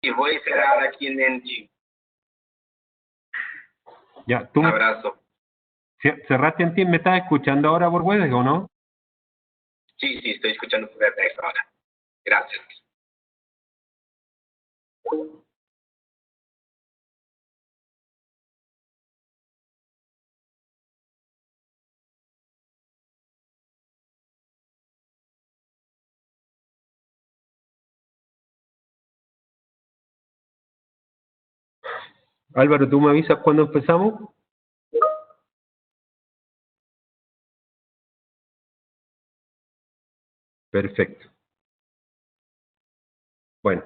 Y voy a cerrar aquí en NG. Ya, Un abrazo. ¿Cerraste en ti? ¿Me estás escuchando ahora por Webex o no? Sí, estoy escuchando por Webex ahora. Gracias. Álvaro, ¿tú me avisas cuando empezamos? Perfecto. Bueno.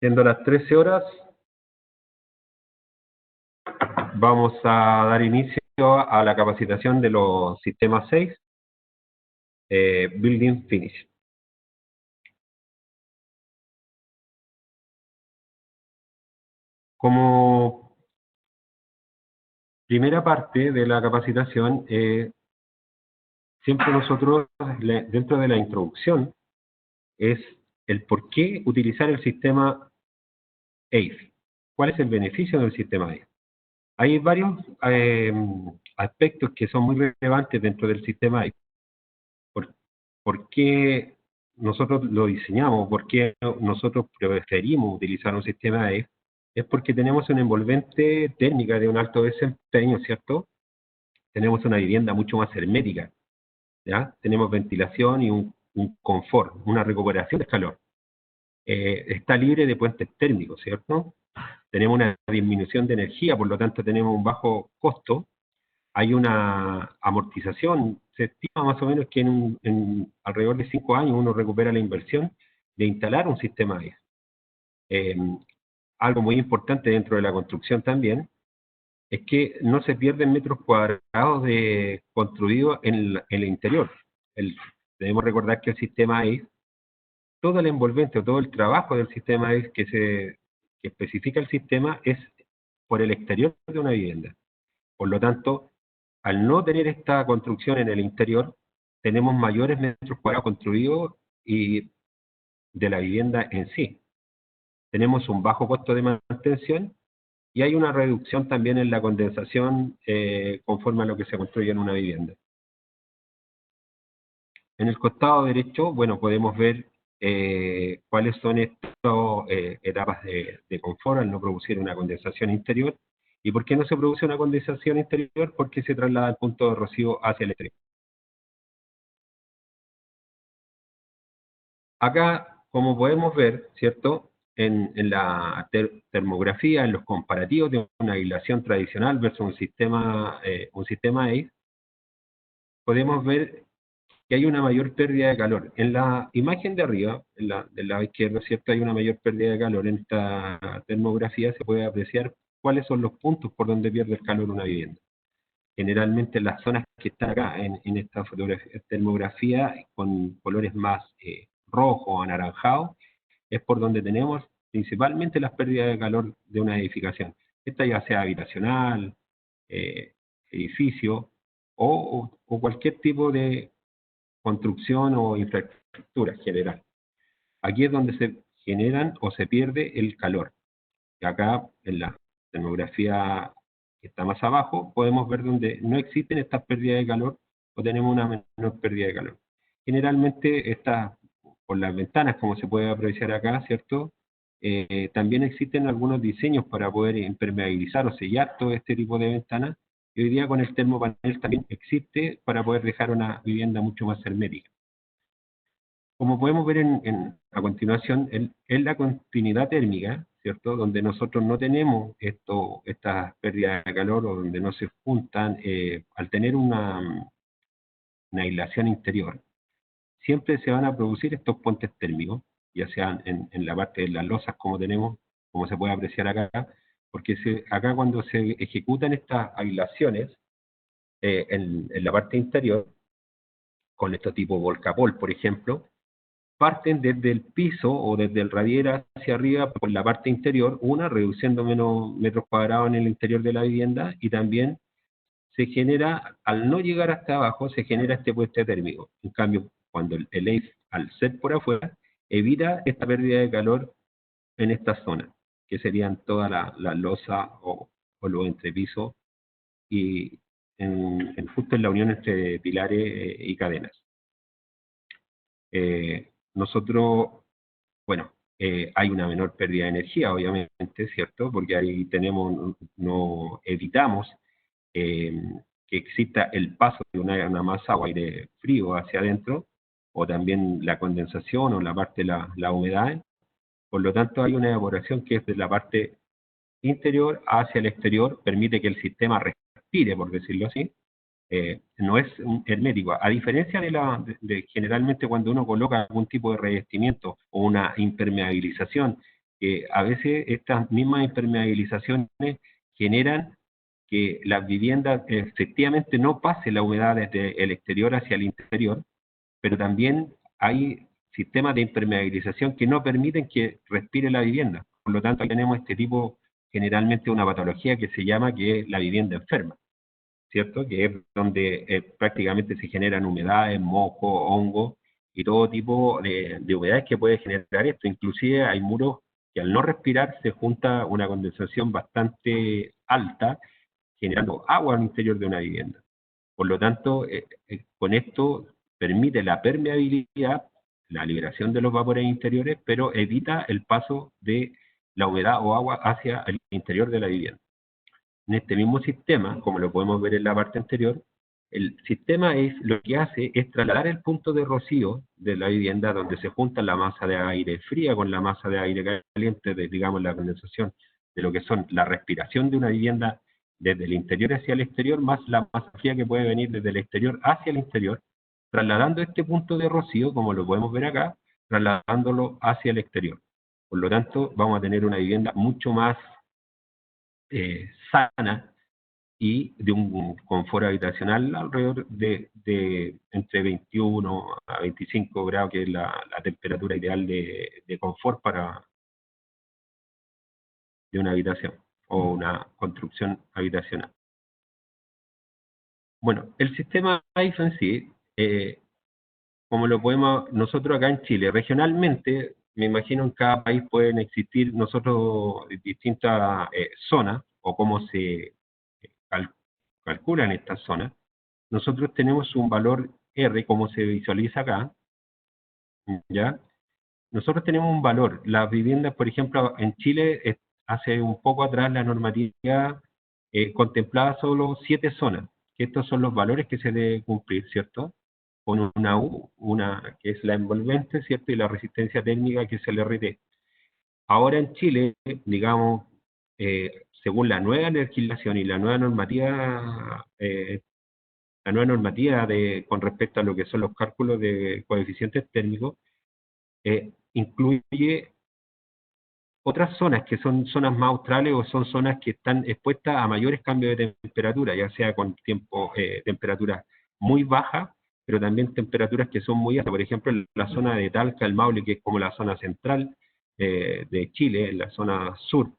Siendo las 13 horas, vamos a dar inicio a la capacitación de los sistemas 6, Building Finish. Como primera parte de la capacitación, siempre nosotros, dentro de la introducción, es el por qué utilizar el sistema ACE. ¿Cuál es el beneficio del sistema ACE? Hay varios aspectos que son muy relevantes dentro del sistema ACE. ¿Por qué nosotros lo diseñamos? ¿Por qué nosotros preferimos utilizar un sistema ACE? Es porque tenemos una envolvente térmica de un alto desempeño, ¿cierto? Tenemos una vivienda mucho más hermética, ¿ya? Tenemos ventilación y un confort, una recuperación del calor. Está libre de puentes térmicos, ¿cierto? Tenemos una disminución de energía, por lo tanto tenemos un bajo costo. Hay una amortización, se estima más o menos que en alrededor de 5 años uno recupera la inversión de instalar un sistema ACE. Algo muy importante dentro de la construcción también es que no se pierden metros cuadrados de construidos en el interior. Debemos recordar que el sistema ACE, todo el envolvente o todo el trabajo del sistema ACE que especifica el sistema es por el exterior de una vivienda. Por lo tanto, al no tener esta construcción en el interior, tenemos mayores metros cuadrados construidos y de la vivienda en sí. Tenemos un bajo costo de mantención y hay una reducción también en la condensación conforme a lo que se construye en una vivienda. En el costado derecho, bueno, podemos ver cuáles son estas etapas de confort al no producir una condensación interior. ¿Y por qué no se produce una condensación interior? Porque se traslada el punto de rocío hacia el exterior. Acá, como podemos ver, ¿cierto? En la termografía, en los comparativos de una aislación tradicional versus un sistema ACE, podemos ver que hay una mayor pérdida de calor. En la imagen de arriba, del lado izquierdo, ¿cierto? Hay una mayor pérdida de calor. En esta termografía se puede apreciar cuáles son los puntos por donde pierde el calor una vivienda. Generalmente las zonas que están acá en esta termografía con colores más rojos o anaranjados, es por donde tenemos principalmente las pérdidas de calor de una edificación. Esta ya sea habitacional, edificio o cualquier tipo de construcción o infraestructura general. Aquí es donde se generan o se pierde el calor. Y acá en la termografía que está más abajo, podemos ver donde no existen estas pérdidas de calor o tenemos una menor pérdida de calor. Generalmente estas, por las ventanas, como se puede apreciar acá, ¿cierto? También existen algunos diseños para poder impermeabilizar o sellar todo este tipo de ventanas. Y hoy día con el termopanel también existe para poder dejar una vivienda mucho más hermética. Como podemos ver a continuación, en la continuidad térmica, ¿cierto? Donde nosotros no tenemos estas pérdidas de calor o donde no se juntan, al tener una aislación interior, siempre se van a producir estos puentes térmicos, ya sean en la parte de las losas como tenemos, como se puede apreciar acá, porque acá cuando se ejecutan estas aislaciones en la parte interior, con estos tipo volcapol, por ejemplo, parten desde el piso o desde el radier hacia arriba por la parte interior, reduciendo menos metros cuadrados en el interior de la vivienda y también se genera, al no llegar hasta abajo, se genera este puente térmico. En cambio, cuando el ace, al ser por afuera, evita esta pérdida de calor en esta zona, que serían toda la losa o los entrepisos y justo en la unión entre pilares y cadenas. Nosotros, bueno, hay una menor pérdida de energía, obviamente, ¿cierto? Porque ahí tenemos, no evitamos que exista el paso de una masa o aire frío hacia adentro, o también la condensación o la parte de la humedad. Por lo tanto, hay una evaporación que es de la parte interior hacia el exterior, permite que el sistema respire, por decirlo así. No es hermético. A diferencia de generalmente cuando uno coloca algún tipo de revestimiento o una impermeabilización, a veces estas mismas impermeabilizaciones generan que las viviendas efectivamente no pase la humedad desde el exterior hacia el interior, pero también hay sistemas de impermeabilización que no permiten que respire la vivienda. Por lo tanto, tenemos este tipo, generalmente una patología que se llama que es la vivienda enferma, ¿cierto? Que es donde prácticamente se generan humedades, mojo, hongo y todo tipo de humedades que puede generar esto. Inclusive hay muros que al no respirar se junta una condensación bastante alta, generando agua al interior de una vivienda. Por lo tanto, con esto permite la permeabilidad, la liberación de los vapores interiores, pero evita el paso de la humedad o agua hacia el interior de la vivienda. En este mismo sistema, como lo podemos ver en la parte anterior, el sistema lo que hace es trasladar el punto de rocío de la vivienda donde se junta la masa de aire fría con la masa de aire caliente, digamos la condensación de lo que son la respiración de una vivienda desde el interior hacia el exterior, más la masa fría que puede venir desde el exterior hacia el interior, trasladando este punto de rocío, como lo podemos ver acá, trasladándolo hacia el exterior. Por lo tanto, vamos a tener una vivienda mucho más sana y de un confort habitacional alrededor de entre 21 a 25 grados, que es la temperatura ideal de confort de una habitación o una construcción habitacional. Bueno, el sistema AIFA en sí, como lo podemos, nosotros acá en Chile, regionalmente, me imagino en cada país pueden existir nosotros distintas zonas o cómo se calculan estas zonas. Nosotros tenemos un valor R, como se visualiza acá, ¿ya? Nosotros tenemos un valor. Las viviendas, por ejemplo, en Chile, hace un poco atrás la normativa contemplaba solo 7 zonas, que estos son los valores que se deben cumplir, ¿cierto? Con una U, una que es la envolvente, ¿cierto? Y la resistencia térmica, que es el RT. Ahora en Chile, digamos, según la nueva legislación y la nueva normativa con respecto a lo que son los cálculos de coeficientes térmicos, incluye otras zonas que son zonas más australes o son zonas que están expuestas a mayores cambios de temperatura, ya sea con temperaturas muy bajas, pero también temperaturas que son muy altas. Por ejemplo, en la zona de Talca, el Maule, que es como la zona central de Chile, en la zona sur,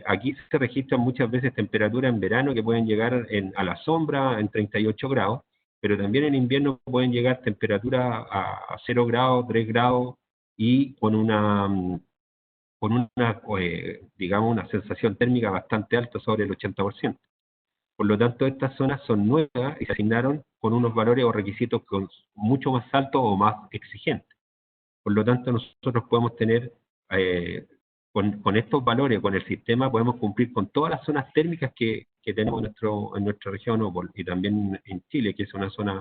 aquí se registran muchas veces temperaturas en verano que pueden llegar a la sombra en 38 grados, pero también en invierno pueden llegar temperaturas a 0 grados, 3 grados, y digamos, una sensación térmica bastante alta, sobre el 80%. Por lo tanto, estas zonas son nuevas y se asignaron con unos valores o requisitos mucho más altos o más exigentes. Por lo tanto, nosotros podemos tener, con estos valores, con el sistema, podemos cumplir con todas las zonas térmicas que tenemos en nuestra región y también en Chile, que es una zona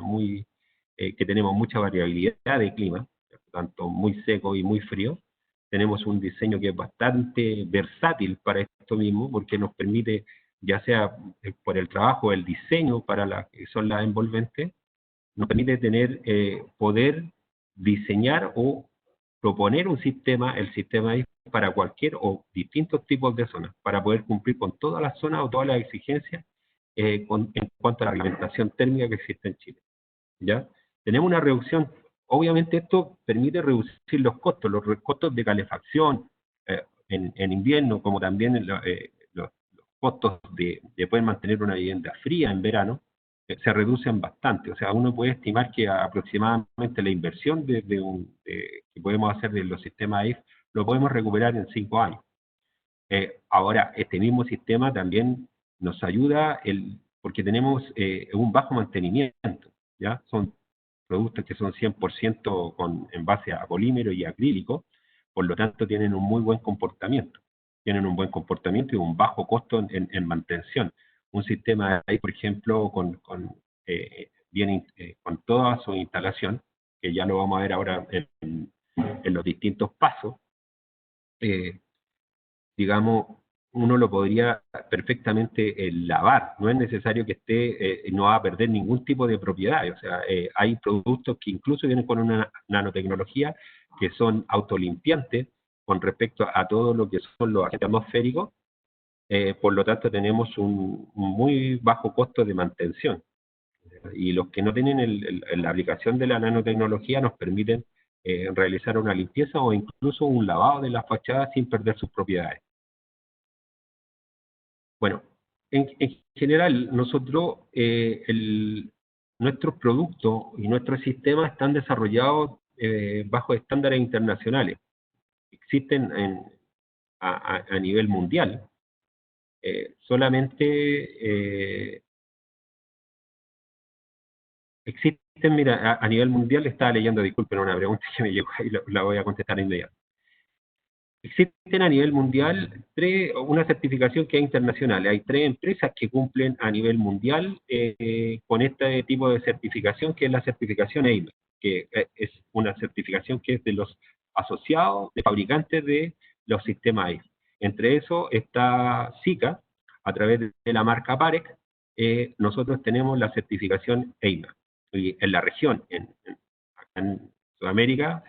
que tenemos mucha variabilidad de clima, tanto muy seco y muy frío. Tenemos un diseño que es bastante versátil para esto mismo, porque nos permite, ya sea por el trabajo, el diseño para las que son las envolventes, nos permite poder diseñar o proponer un sistema, el sistema para cualquier o distintos tipos de zonas, para poder cumplir con todas las zonas o todas las exigencias en cuanto a la reglamentación térmica que existe en Chile. ¿Ya? Tenemos una reducción. Obviamente esto permite reducir los costos de calefacción en invierno, como también los costos de poder mantener una vivienda fría en verano se reducen bastante. O sea, uno puede estimar que aproximadamente la inversión que podemos hacer de los sistemas AIF lo podemos recuperar en 5 años. Ahora, este mismo sistema también nos ayuda porque tenemos un bajo mantenimiento, ¿ya? Son productos que son 100% en base a polímero y acrílico, por lo tanto tienen un muy buen comportamiento. Tienen un buen comportamiento y un bajo costo en mantención. Un sistema ahí, por ejemplo, con toda su instalación, que ya lo vamos a ver ahora en los distintos pasos, digamos, uno lo podría perfectamente lavar. No es necesario que no va a perder ningún tipo de propiedad. O sea, hay productos que incluso vienen con una nanotecnología que son autolimpiantes con respecto a todo lo que son los agentes atmosféricos. Por lo tanto, tenemos un muy bajo costo de mantención. Y los que no tienen la aplicación de la nanotecnología nos permiten realizar una limpieza o incluso un lavado de la fachada sin perder sus propiedades. Bueno, en general, nosotros, nuestros productos y nuestros sistemas están desarrollados bajo estándares internacionales. Existen a nivel mundial. Solamente existen, mira, a nivel mundial, estaba leyendo, disculpen, una pregunta que me llegó y la voy a contestar inmediatamente. Existen a nivel mundial una certificación que es internacional. Hay 3 empresas que cumplen a nivel mundial con este tipo de certificación, que es la certificación EIME, que es una certificación que es de los asociados de fabricantes de los sistemas AIF. Entre eso está SICA, a través de la marca Parec. Nosotros tenemos la certificación EIME. Y en la región, acá en Sudamérica,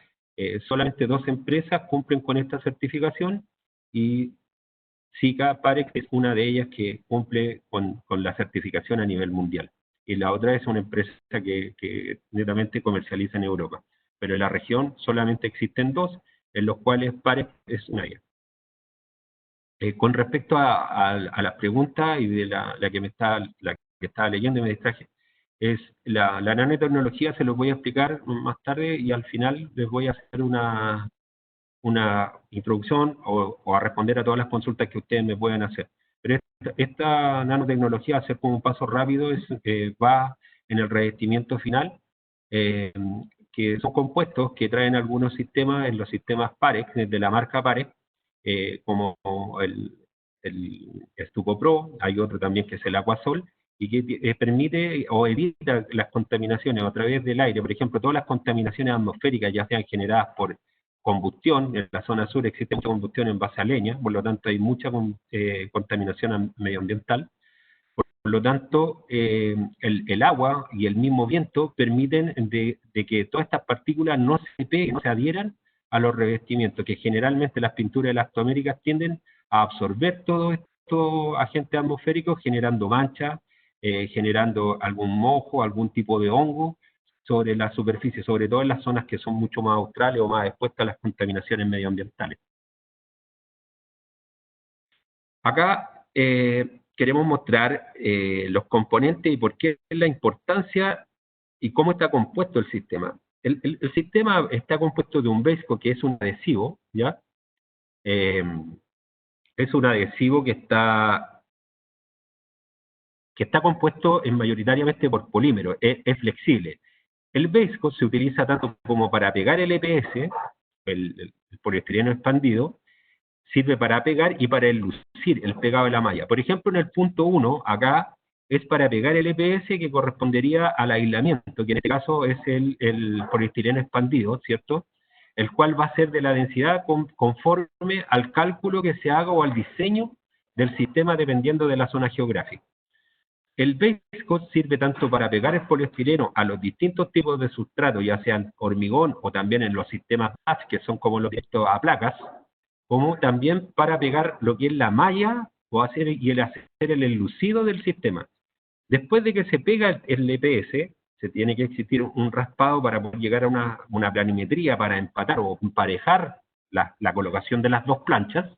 solamente 2 empresas cumplen con esta certificación y SICA Parec es una de ellas que cumple con la certificación a nivel mundial. Y la otra es una empresa que netamente comercializa en Europa. Pero en la región solamente existen 2, en los cuales Parec es una de ellas. Con respecto a las preguntas y de la que estaba leyendo y me distraje, es la nanotecnología. Se los voy a explicar más tarde y al final les voy a hacer una introducción o a responder a todas las consultas que ustedes me puedan hacer. Pero esta nanotecnología, hacer como un paso rápido, va en el revestimiento final, que son compuestos que traen algunos sistemas, en los sistemas Parec, de la marca Parec, como el Stuco Pro. Hay otro también que es el Aquasol, y que permite o evita las contaminaciones a través del aire. Por ejemplo, todas las contaminaciones atmosféricas, ya sean generadas por combustión. En la zona sur existe mucha combustión en base a leña, por lo tanto hay mucha contaminación medioambiental. Por lo tanto, el agua y el mismo viento permiten de que todas estas partículas no se peguen, no se adhieran a los revestimientos, que generalmente las pinturas elastoméricas tienden a absorber todos estos agentes atmosféricos, generando manchas, generando algún mojo, algún tipo de hongo sobre la superficie, sobre todo en las zonas que son mucho más australes o más expuestas a las contaminaciones medioambientales. Acá queremos mostrar los componentes y por qué es la importancia y cómo está compuesto el sistema. El sistema está compuesto de un base coat, que es un adhesivo, ¿ya? Es un adhesivo que está compuesto mayoritariamente por polímero, es flexible. El base coat se utiliza tanto como para pegar el EPS, el poliestireno expandido, sirve para pegar y para enlucir el pegado de la malla. Por ejemplo, en el punto 1, acá, es para pegar el EPS, que correspondería al aislamiento, que en este caso es el poliestireno expandido, ¿cierto? El cual va a ser de la densidad conforme al cálculo que se haga o al diseño del sistema, dependiendo de la zona geográfica. El base coat sirve tanto para pegar el poliestireno a los distintos tipos de sustrato, ya sean hormigón o también en los sistemas batch, que son como los directos a placas, como también para pegar lo que es la malla o hacer el enlucido del sistema. Después de que se pega el EPS, se tiene que existir un raspado para poder llegar a una planimetría para empatar o emparejar la colocación de las 2 planchas.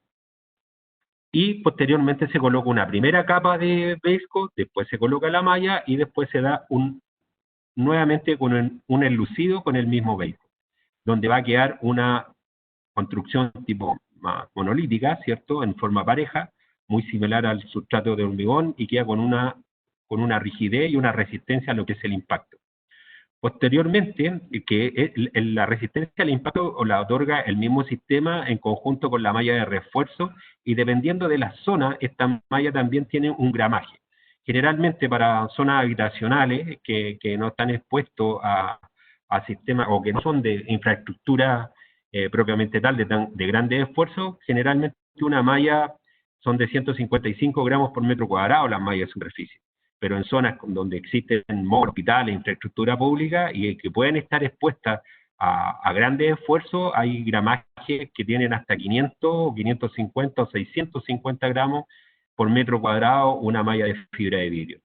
y posteriormente se coloca una primera capa de base coat, después se coloca la malla y después se da nuevamente con un enlucido con el mismo base coat, donde va a quedar una construcción tipo monolítica, ¿cierto? En forma pareja, muy similar al sustrato de hormigón y queda con una rigidez y una resistencia a lo que es el impacto. Posteriormente, la resistencia al impacto la otorga el mismo sistema en conjunto con la malla de refuerzo, y dependiendo de la zona, esta malla también tiene un gramaje. Generalmente para zonas habitacionales que no están expuestos a sistemas o que no son de infraestructura propiamente tal, de grandes esfuerzos, generalmente una malla son de 155 gramos por metro cuadrado las mallas de superficie. Pero en zonas donde existen hospitales, infraestructura pública y que pueden estar expuestas a grandes esfuerzos, hay gramajes que tienen hasta 500, 550 o 650 gramos por metro cuadrado una malla de fibra de vidrio.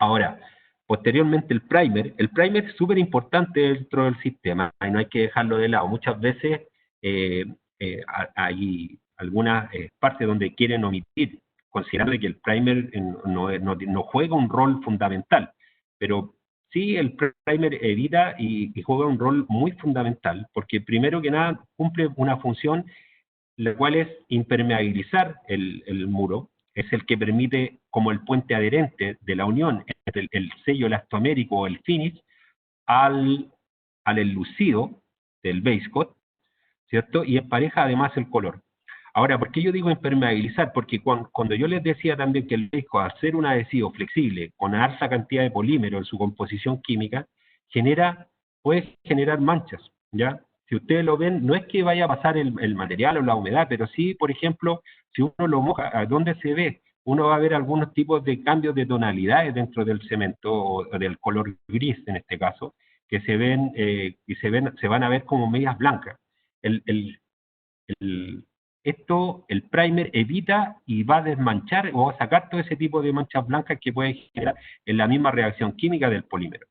Ahora, posteriormente el primer es súper importante dentro del sistema y no hay que dejarlo de lado. Muchas veces hay algunas partes donde quieren omitir, considerando que el primer no juega un rol fundamental, pero sí el primer evita y juega un rol muy fundamental, porque primero que nada cumple una función, la cual es impermeabilizar el muro, es el que permite como el puente adherente de la unión entre el sello elastomérico o el finish al enlucido del base coat, ¿cierto? Y empareja además el color. Ahora, ¿por qué yo digo impermeabilizar? Porque cuando yo les decía también que el base coat, al ser un adhesivo flexible con alta cantidad de polímero en su composición química, puede generar manchas, ¿ya? Si ustedes lo ven, no es que vaya a pasar el material o la humedad, pero sí, por ejemplo, si uno lo moja, ¿dónde se ve? Uno va a ver algunos tipos de cambios de tonalidades dentro del cemento, o del color gris en este caso, que se van a ver como medias blancas. El primer evita y va a desmanchar o va a sacar todo ese tipo de manchas blancas que puede generar en la misma reacción química del polímero.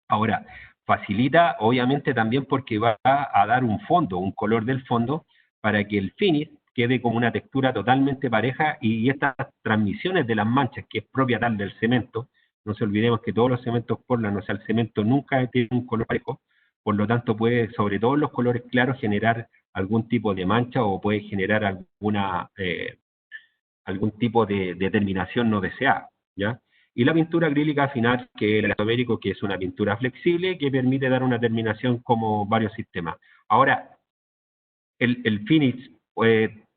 Ahora, facilita obviamente también porque va a dar un fondo, un color del fondo, para que el finish quede como una textura totalmente pareja, y estas transmisiones de las manchas, que es propia tal del cemento, no se olvidemos que todos los cementos Portland, o sea, el cemento nunca tiene un color parejo, por lo tanto puede, sobre todo los colores claros, generar algún tipo de mancha o puede generar algún tipo de terminación no deseada, ¿ya? Y la pintura acrílica final, que es el elastomérico, que es una pintura flexible que permite dar una terminación como varios sistemas. Ahora, el finish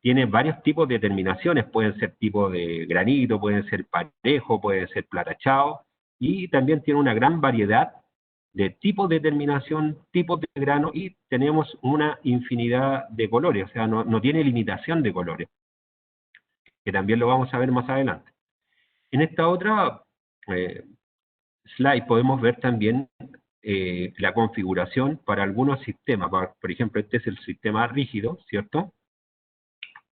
tiene varios tipos de terminaciones, pueden ser tipo de granito, pueden ser parejo, pueden ser platachado, y también tiene una gran variedad de tipos de terminación, tipos de grano, y tenemos una infinidad de colores, o sea, no tiene limitación de colores, que también lo vamos a ver más adelante. En esta otra slide podemos ver también la configuración para algunos sistemas. Por ejemplo, este es el sistema rígido, ¿cierto?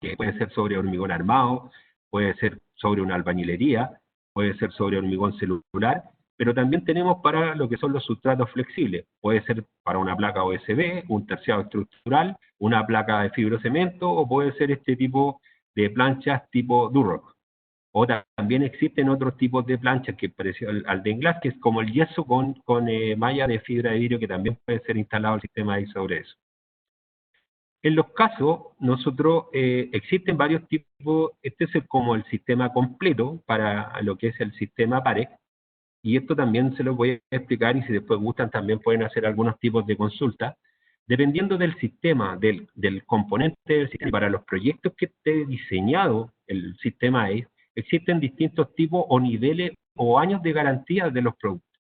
Que puede ser sobre hormigón armado, puede ser sobre una albañilería, puede ser sobre hormigón celular, pero también tenemos para lo que son los sustratos flexibles. Puede ser para una placa OSB, un terciado estructural, una placa de fibrocemento, o puede ser este tipo de planchas tipo Durock. O también existen otros tipos de planchas que pareció al de Inglass, que es como el yeso con malla de fibra de vidrio, que también puede ser instalado el sistema ahí sobre eso. En los casos, nosotros existen varios tipos. Este es como el sistema completo para lo que es el sistema PAREC, y esto también se lo voy a explicar, y si después gustan también pueden hacer algunos tipos de consulta. Dependiendo del sistema, del componente del sistema, para los proyectos que esté diseñado el sistema ACE, existen distintos tipos o niveles o años de garantía de los productos.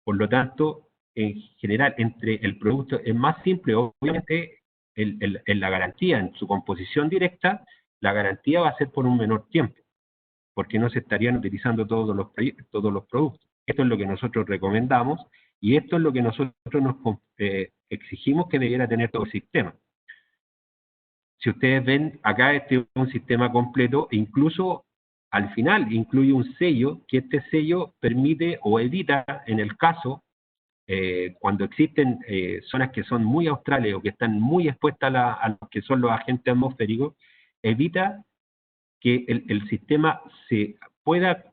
Por lo tanto, en general, entre el producto es más simple, obviamente, en la garantía, en su composición directa, la garantía va a ser por un menor tiempo, porque no se estarían utilizando todos los productos. Esto es lo que nosotros recomendamos, y esto es lo que nosotros nos exigimos que debiera tener todo el sistema. Si ustedes ven, acá este es un sistema completo, e incluso al final incluye un sello, que este sello permite o evita, en el caso, cuando existen zonas que son muy australes o que están muy expuestas a lo que son los agentes atmosféricos, evita que el sistema se pueda,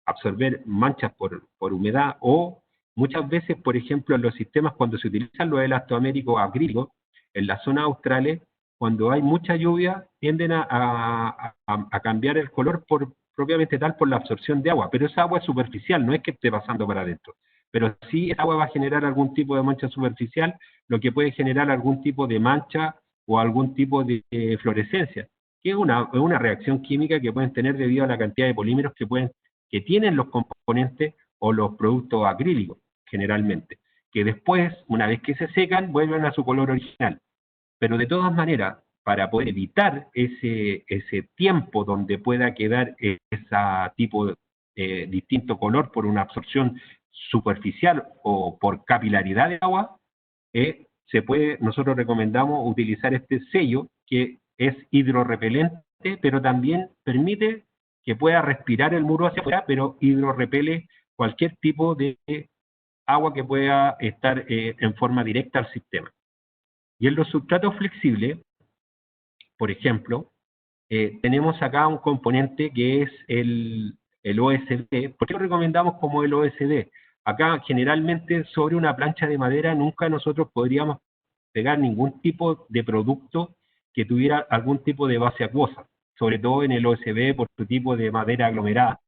absorber manchas por humedad, o muchas veces, por ejemplo, en los sistemas cuando se utilizan los elastoaméricos acrílicos, en las zonas australes, cuando hay mucha lluvia, tienden a cambiar el color propiamente tal por la absorción de agua, pero esa agua es superficial, no es que esté pasando para adentro. Pero sí esa agua va a generar algún tipo de mancha superficial, lo que puede generar algún tipo de mancha o algún tipo de fluorescencia, que es una reacción química que pueden tener debido a la cantidad de polímeros que tienen los componentes o los productos acrílicos, generalmente, que después, una vez que se secan, vuelven a su color original. Pero de todas maneras, para poder evitar ese tiempo donde pueda quedar ese tipo de distinto color por una absorción superficial o por capilaridad de agua, nosotros recomendamos utilizar este sello que es hidrorrepelente, pero también permite que pueda respirar el muro hacia afuera, pero hidrorrepele cualquier tipo de agua que pueda estar en forma directa al sistema. Y en los sustratos flexibles, por ejemplo, tenemos acá un componente que es el OSB. ¿Por qué lo recomendamos como el OSB? Acá, generalmente, sobre una plancha de madera, nunca nosotros podríamos pegar ningún tipo de producto que tuviera algún tipo de base acuosa, sobre todo en el OSB por su tipo de madera aglomerada.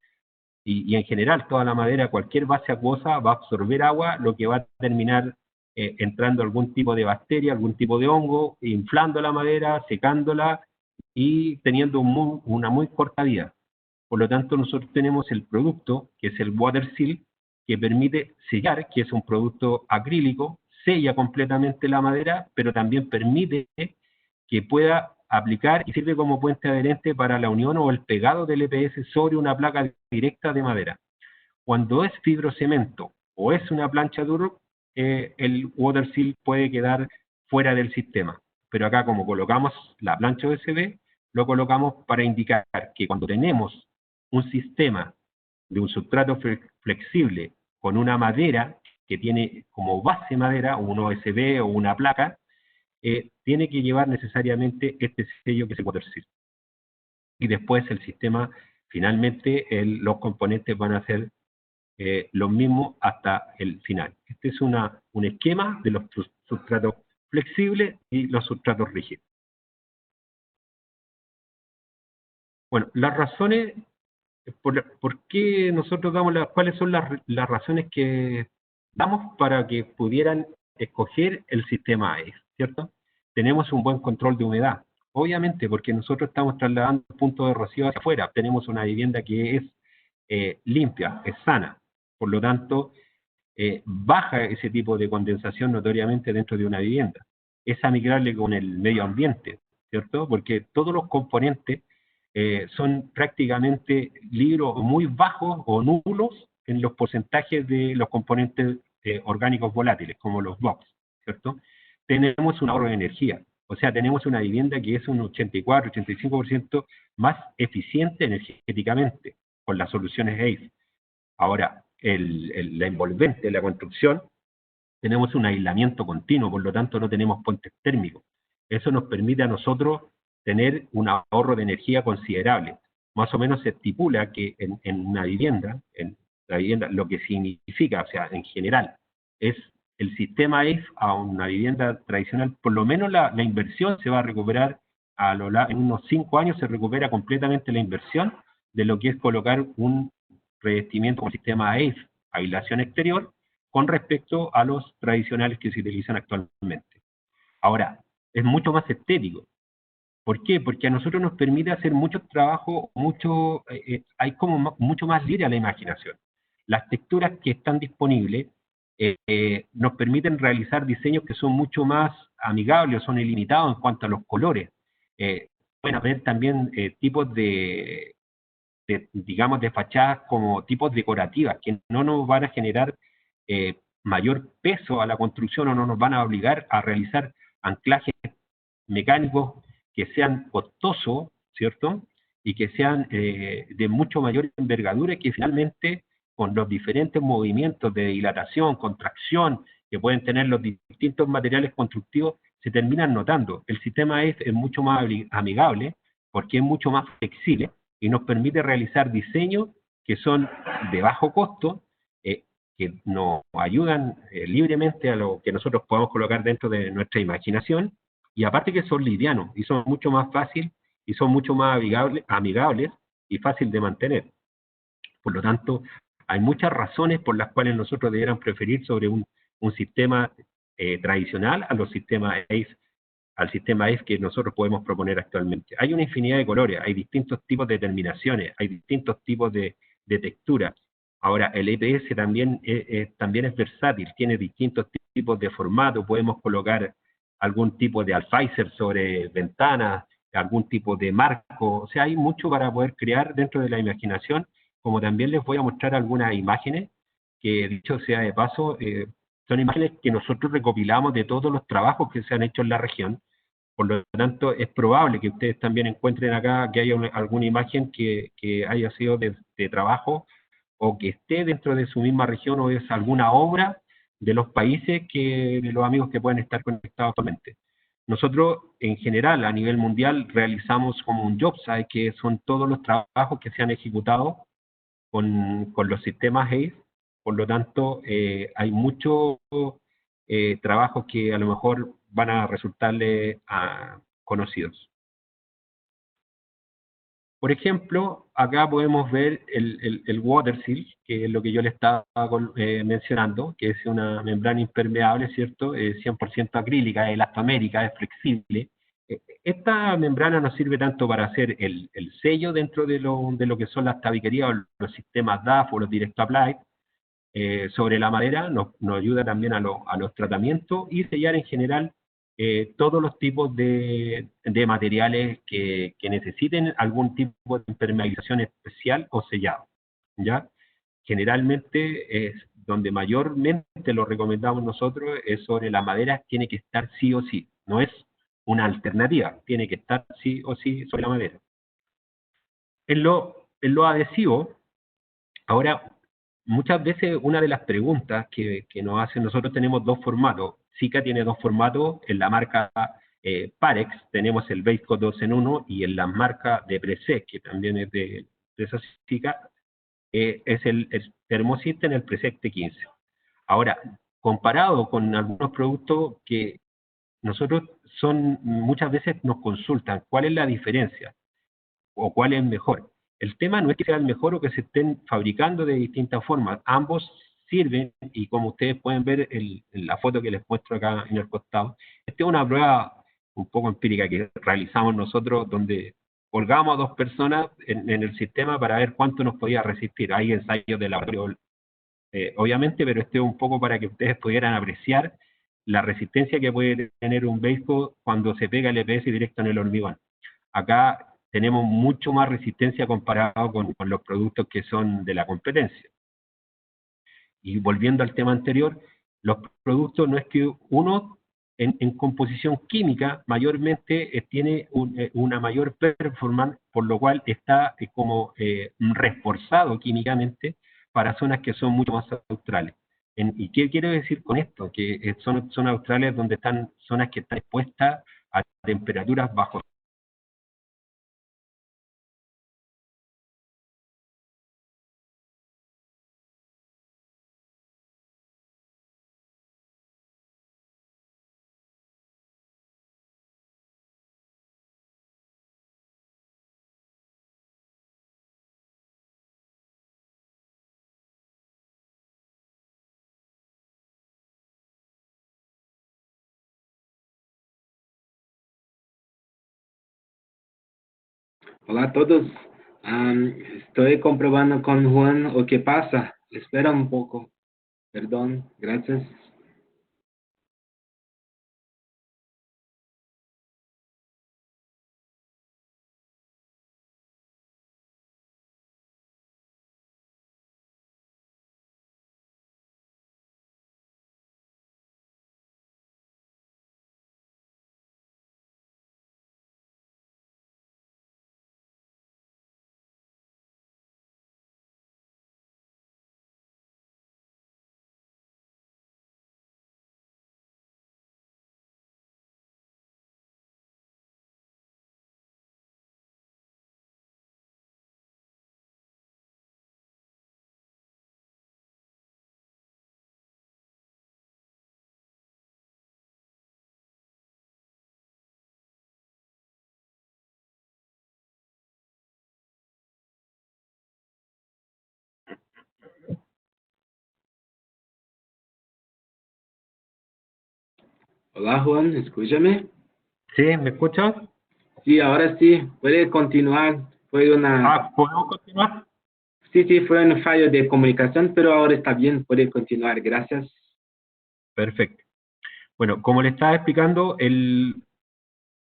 Y en general, toda la madera, cualquier base acuosa va a absorber agua, lo que va a terminar entrando algún tipo de bacteria, algún tipo de hongo, inflando la madera, secándola y teniendo una muy corta vida. Por lo tanto, nosotros tenemos el producto, que es el Water Seal, que permite sellar, que es un producto acrílico, sella completamente la madera, pero también permite que pueda aplicar y sirve como puente adherente para la unión o el pegado del EPS sobre una placa directa de madera. Cuando es fibrocemento o es una plancha duro, el Water Seal puede quedar fuera del sistema. Pero acá, como colocamos la plancha OSB, lo colocamos para indicar que cuando tenemos un sistema de un sustrato flexible con una madera que tiene como base madera, un OSB o una placa, tiene que llevar necesariamente este sello que es el Water Seal. Y después el sistema, finalmente, los componentes van a ser los mismos hasta el final. Este es un esquema de los sustratos flexibles y los sustratos rígidos. Bueno, las razones, ¿por qué nosotros damos cuáles son las razones que damos para que pudieran escoger el sistema AES, ¿cierto? Tenemos un buen control de humedad, obviamente, porque nosotros estamos trasladando puntos de rocío hacia afuera, tenemos una vivienda que es limpia, es sana, por lo tanto, baja ese tipo de condensación notoriamente dentro de una vivienda. Es amigable con el medio ambiente, ¿cierto? Porque todos los componentes son prácticamente libres muy bajos o nulos en los porcentajes de los componentes orgánicos volátiles, como los VOX, ¿cierto? Tenemos un ahorro de energía, o sea, tenemos una vivienda que es un 84-85% más eficiente energéticamente con las soluciones ACE. Ahora, la envolvente, la construcción, tenemos un aislamiento continuo, por lo tanto no tenemos puentes térmicos. Eso nos permite a nosotros tener un ahorro de energía considerable. Más o menos se estipula que en una vivienda, lo que significa, o sea, en general, es el sistema ACE a una vivienda tradicional, por lo menos la inversión se va a recuperar, en unos 5 años se recupera completamente la inversión de lo que es colocar un revestimiento con el sistema ACE, aislación exterior, con respecto a los tradicionales que se utilizan actualmente. Ahora, es mucho más estético. ¿Por qué? Porque a nosotros nos permite hacer mucho trabajo, hay como mucho más libre a la imaginación. Las texturas que están disponibles nos permiten realizar diseños que son mucho más amigables, son ilimitados en cuanto a los colores. Pueden haber también tipos digamos, de fachadas como tipos decorativas, que no nos van a generar mayor peso a la construcción o no nos van a obligar a realizar anclajes mecánicos que sean costosos, ¿cierto? Y que sean de mucho mayor envergadura y que finalmente, con los diferentes movimientos de dilatación, contracción, que pueden tener los distintos materiales constructivos, se terminan notando. El sistema es mucho más amigable, porque es mucho más flexible y nos permite realizar diseños que son de bajo costo, que nos ayudan libremente a lo que nosotros podamos colocar dentro de nuestra imaginación, y aparte que son livianos y son mucho más fáciles y son mucho más amigables y fácil de mantener. Por lo tanto, hay muchas razones por las cuales nosotros deberíamos preferir sobre un sistema tradicional a los sistemas ACE, al sistema ACE que nosotros podemos proponer actualmente. Hay una infinidad de colores, hay distintos tipos de terminaciones, hay distintos tipos de textura. Ahora, el EPS también es versátil, tiene distintos tipos de formato, podemos colocar algún tipo de alféizar sobre ventanas, algún tipo de marco, o sea, hay mucho para poder crear dentro de la imaginación, como también les voy a mostrar algunas imágenes, que dicho sea de paso, son imágenes que nosotros recopilamos de todos los trabajos que se han hecho en la región. Por lo tanto, es probable que ustedes también encuentren acá que haya alguna imagen que haya sido de trabajo o que esté dentro de su misma región, o es alguna obra de los países de los amigos que pueden estar conectados actualmente. Nosotros, en general, a nivel mundial, realizamos como un job site, que son todos los trabajos que se han ejecutado con los sistemas ACE. Por lo tanto, hay muchos trabajos que a lo mejor van a resultarle conocidos. Por ejemplo, acá podemos ver el WaterSeal, que es lo que yo le estaba mencionando, que es una membrana impermeable, ¿cierto? 100% acrílica, elastomérica, es flexible. Esta membrana nos sirve tanto para hacer el sello dentro de lo que son las tabiquerías o los sistemas DAF o los Direct Apply, sobre la madera, nos ayuda también a los tratamientos y sellar en general todos los tipos de materiales que necesiten algún tipo de impermeabilización especial o sellado, ¿ya? Generalmente es donde mayormente lo recomendamos nosotros, es sobre la madera, tiene que estar sí o sí, no es una alternativa, tiene que estar sí o sí sobre la madera. En lo adhesivo, ahora, muchas veces una de las preguntas que nos hacen, nosotros tenemos dos formatos. Sika tiene dos formatos, en la marca Parex tenemos el Base 2 en 1, y en la marca de Presec, que también es de esa Sika, es el Thermosystem, el Presec T15. Ahora, comparado con algunos productos que nosotros muchas veces nos consultan, ¿cuál es la diferencia? O cuál es mejor. El tema no es que sea el mejor o que se estén fabricando de distintas formas. Ambos sirven, y como ustedes pueden ver en la foto que les muestro acá en el costado, esta es una prueba un poco empírica que realizamos nosotros, donde colgamos a dos personas en el sistema para ver cuánto nos podía resistir. Hay ensayos de laboratorio, obviamente, pero este es un poco para que ustedes pudieran apreciar la resistencia que puede tener un vehículo cuando se pega el EPS directo en el hormigón. Acá tenemos mucho más resistencia comparado con los productos que son de la competencia. Y volviendo al tema anterior, los productos no es que uno en composición química mayormente tiene una mayor performance, por lo cual está como reforzado químicamente para zonas que son mucho más neutrales. ¿Y qué quiero decir con esto? Que son zonas neutrales donde están zonas que están expuestas a temperaturas bajo Hola a todos. Estoy comprobando con Juan o qué pasa. Espera un poco. Perdón. Gracias. Hola Juan, escúchame. ¿Sí? ¿Me escuchas? Sí, ahora sí, puede continuar. ¿Podemos continuar? Sí, sí, fue un fallo de comunicación, pero ahora está bien, puede continuar. Gracias. Perfecto. Bueno, como le estaba explicando, en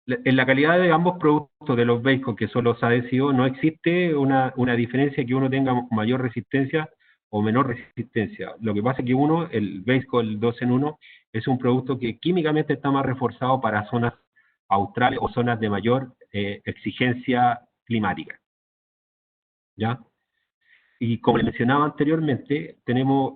la calidad de ambos productos de los Basecamp, que son los adhesivos, no existe una diferencia que uno tenga mayor resistencia o menor resistencia. Lo que pasa es que el Basecamp, el 2 en 1, es un producto que químicamente está más reforzado para zonas australes o zonas de mayor exigencia climática. ¿Ya? Y como le mencionaba anteriormente,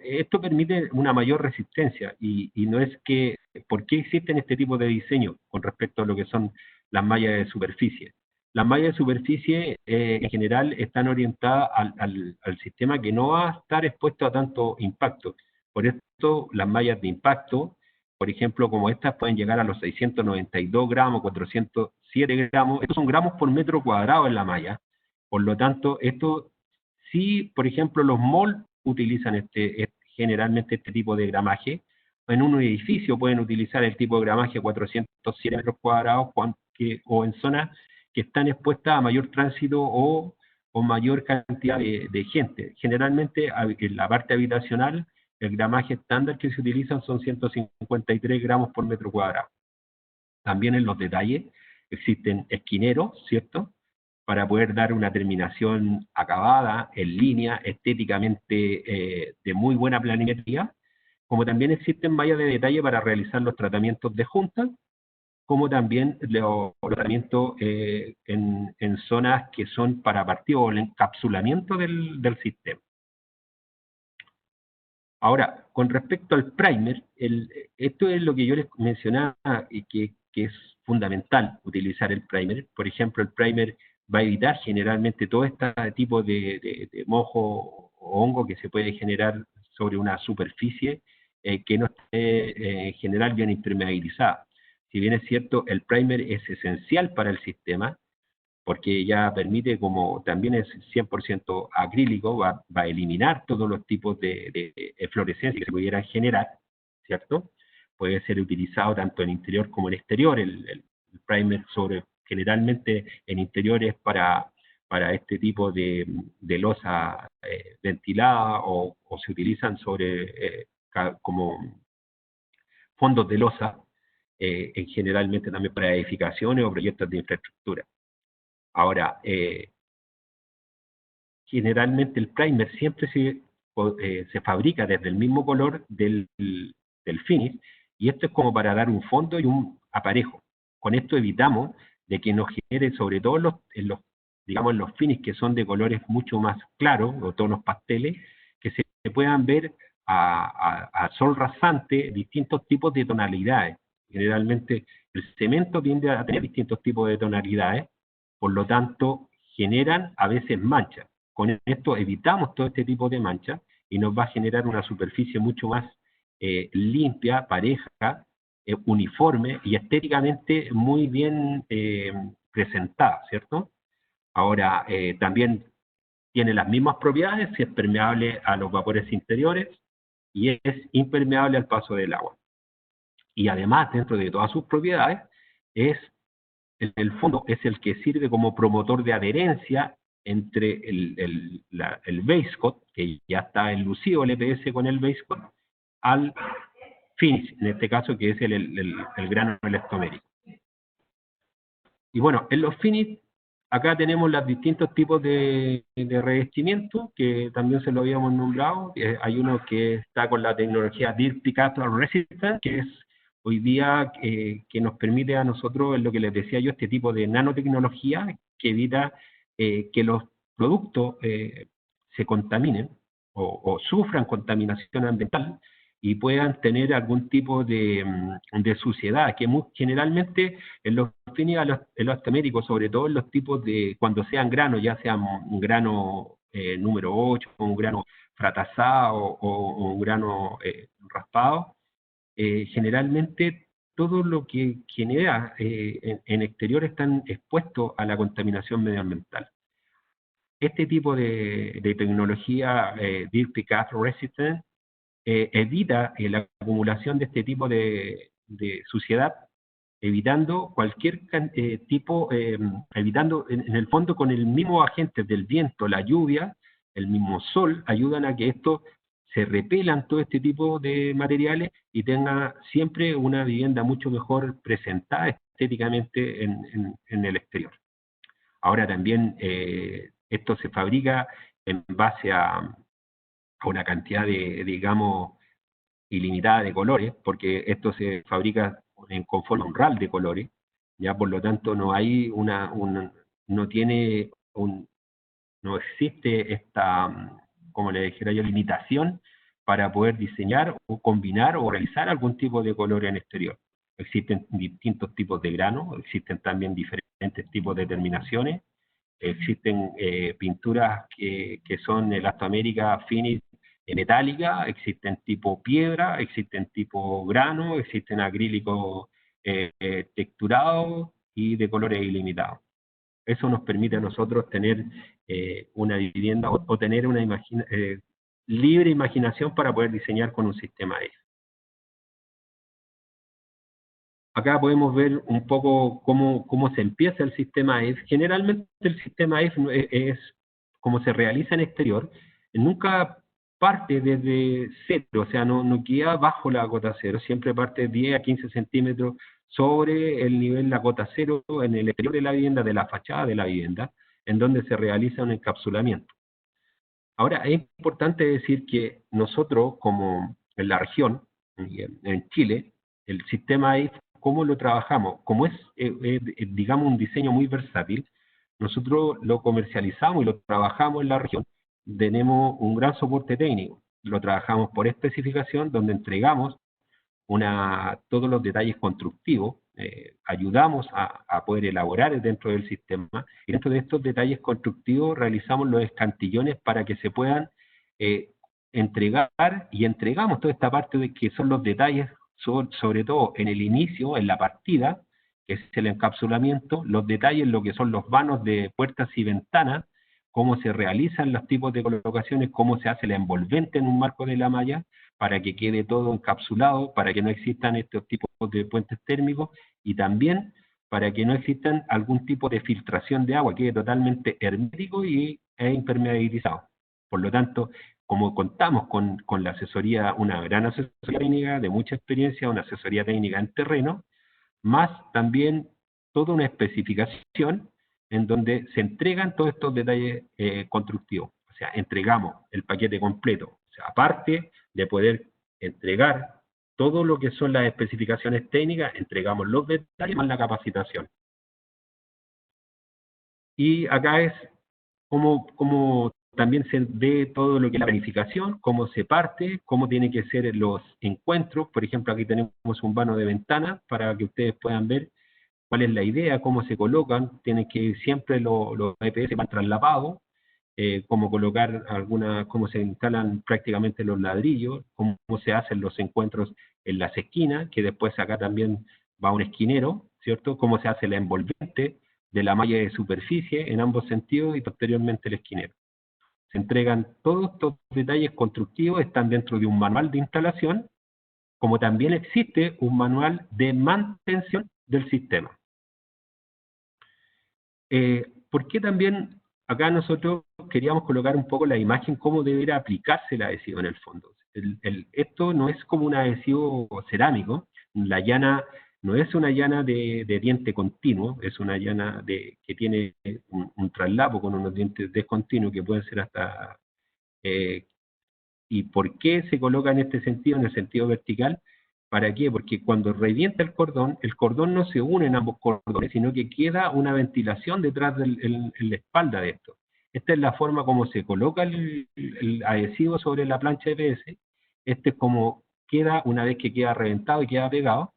esto permite una mayor resistencia y no es que, ¿por qué existen este tipo de diseño con respecto a lo que son las mallas de superficie? Las mallas de superficie en general están orientadas al sistema que no va a estar expuesto a tanto impacto. Por esto las mallas de impacto, por ejemplo, como estas, pueden llegar a los 692 gramos, 407 gramos. Estos son gramos por metro cuadrado en la malla. Por lo tanto, esto sí, por ejemplo, los malls utilizan generalmente este tipo de gramaje. En un edificio pueden utilizar el tipo de gramaje 407 metros cuadrados o en zonas que están expuestas a mayor tránsito o mayor cantidad de gente. Generalmente en la parte habitacional el gramaje estándar que se utiliza son 153 gramos por metro cuadrado. También en los detalles existen esquineros, ¿cierto?, para poder dar una terminación acabada, en línea, estéticamente de muy buena planimetría, como también existen mallas de detalle para realizar los tratamientos de juntas, como también los tratamientos en zonas que son para partido o el encapsulamiento del sistema. Ahora, con respecto al primer, esto es lo que yo les mencionaba y que es fundamental utilizar el primer. Por ejemplo, el primer va a evitar generalmente todo este tipo de mojo o hongo que se puede generar sobre una superficie que no esté en general bien impermeabilizada. Si bien es cierto, el primer es esencial para el sistema, porque ya permite, como también es 100% acrílico, va a eliminar todos los tipos de eflorescencia que se pudieran generar, ¿cierto? Puede ser utilizado tanto en interior como en exterior. El primer generalmente en interiores para este tipo de losa ventilada o se utilizan como fondos de losa, generalmente también para edificaciones o proyectos de infraestructura. Ahora, generalmente el primer siempre se fabrica desde el mismo color del finish, y esto es como para dar un fondo y un aparejo. Con esto evitamos de que nos genere, sobre todo digamos, en los finishes que son de colores mucho más claros, o tonos pasteles, que se puedan ver a sol rasante distintos tipos de tonalidades. Generalmente el cemento tiende a tener distintos tipos de tonalidades, por lo tanto generan a veces manchas. Con esto evitamos todo este tipo de manchas y nos va a generar una superficie mucho más limpia, pareja, uniforme y estéticamente muy bien presentada, ¿cierto? Ahora, también tiene las mismas propiedades, si es permeable a los vapores interiores y es impermeable al paso del agua. Y además, dentro de todas sus propiedades, en el fondo es el que sirve como promotor de adherencia entre el base coat, que ya está enlucido el EPS con el base coat, al finish, en este caso que es el grano elastomérico. Y bueno, en los finish, acá tenemos los distintos tipos de revestimiento, que también se lo habíamos nombrado. Hay uno que está con la tecnología Deep Picture Resistant, que es hoy día que nos permite a nosotros, en lo que les decía yo, este tipo de nanotecnología que evita que los productos se contaminen o sufran contaminación ambiental y puedan tener algún tipo de suciedad, que generalmente en los fines elastoméricos, sobre todo en los tipos de, cuando sean granos, ya sea un grano número 8, un grano fratazado o un grano raspado, generalmente todo lo que genera en exterior están expuestos a la contaminación medioambiental. Este tipo de tecnología Deep Picture Resistant evita la acumulación de este tipo de de suciedad, evitando cualquier tipo, evitando en el fondo con el mismo agente del viento, la lluvia, el mismo sol, ayudan a que esto se repelan todo este tipo de materiales y tenga siempre una vivienda mucho mejor presentada estéticamente en el exterior. Ahora también esto se fabrica en base a una cantidad de, digamos, ilimitada de colores, porque esto se fabrica con forma un RAL de colores, ya por lo tanto no hay no tiene no existe esta, como le dijera yo, limitación para poder diseñar o combinar o realizar algún tipo de color en exterior. Existen distintos tipos de grano, existen también diferentes tipos de terminaciones, existen pinturas que son Elastoamérica Finish metálica, existen tipo piedra, existen tipo grano, existen acrílicos texturados y de colores ilimitados. Eso nos permite a nosotros tener una vivienda o tener una libre imaginación para poder diseñar con un sistema EF. Acá podemos ver un poco cómo se empieza el sistema EF. Generalmente el sistema EF es como se realiza en exterior, nunca parte desde cero, o sea, no queda bajo la cota cero, siempre parte 10 a 15 centímetros sobre el nivel de la cota cero en el exterior de la vivienda, de la fachada de la vivienda, en donde se realiza un encapsulamiento. Ahora, es importante decir que nosotros, como en la región, en Chile, el sistema EF, ¿cómo lo trabajamos? Como es, digamos, un diseño muy versátil, nosotros lo comercializamos y lo trabajamos en la región. Tenemos un gran soporte técnico. Lo trabajamos por especificación, donde entregamos todos los detalles constructivos, ayudamos a poder elaborar dentro del sistema, y dentro de estos detalles constructivos realizamos los escantillones para que se puedan entregar, y entregamos toda esta parte de que son los detalles, sobre todo en el inicio, en la partida, que es el encapsulamiento, los detalles, lo que son los vanos de puertas y ventanas, cómo se realizan los tipos de colocaciones, cómo se hace la envolvente en un marco de la malla, para que quede todo encapsulado, para que no existan estos tipos de puentes térmicos, y también para que no existan algún tipo de filtración de agua, quede totalmente hermético e impermeabilizado. Por lo tanto, como contamos con la asesoría, una gran asesoría técnica de mucha experiencia, una asesoría técnica en terreno, más también toda una especificación en donde se entregan todos estos detalles constructivos. O sea, entregamos el paquete completo. O sea, aparte de poder entregar todo lo que son las especificaciones técnicas, entregamos los detalles más la capacitación. Y acá es como también se ve todo lo que es la planificación, cómo se parte, cómo tienen que ser los encuentros. Por ejemplo, aquí tenemos un vano de ventana para que ustedes puedan ver cuál es la idea, cómo se colocan. Tienen que ir siempre los EPS van traslapados, cómo colocar cómo se instalan prácticamente los ladrillos, cómo se hacen los encuentros en las esquinas, que después acá también va un esquinero, ¿cierto? Cómo se hace la envolvente de la malla de superficie en ambos sentidos y posteriormente el esquinero. Se entregan todos estos detalles constructivos, están dentro de un manual de instalación, como también existe un manual de mantención del sistema. ¿Por qué también acá nosotros queríamos colocar un poco la imagen cómo debería aplicarse el adhesivo en el fondo? Esto no es como un adhesivo cerámico, la llana no es una llana de diente continuo, es una llana que tiene un traslapo con unos dientes descontinuos que pueden ser hasta... ¿Y por qué se coloca en este sentido, en el sentido vertical? ¿Para qué? Porque cuando revienta el cordón no se une en ambos cordones, sino que queda una ventilación detrás en la espalda de esto. Esta es la forma como se coloca el adhesivo sobre la plancha EPS. Este es como queda una vez que queda reventado y queda pegado,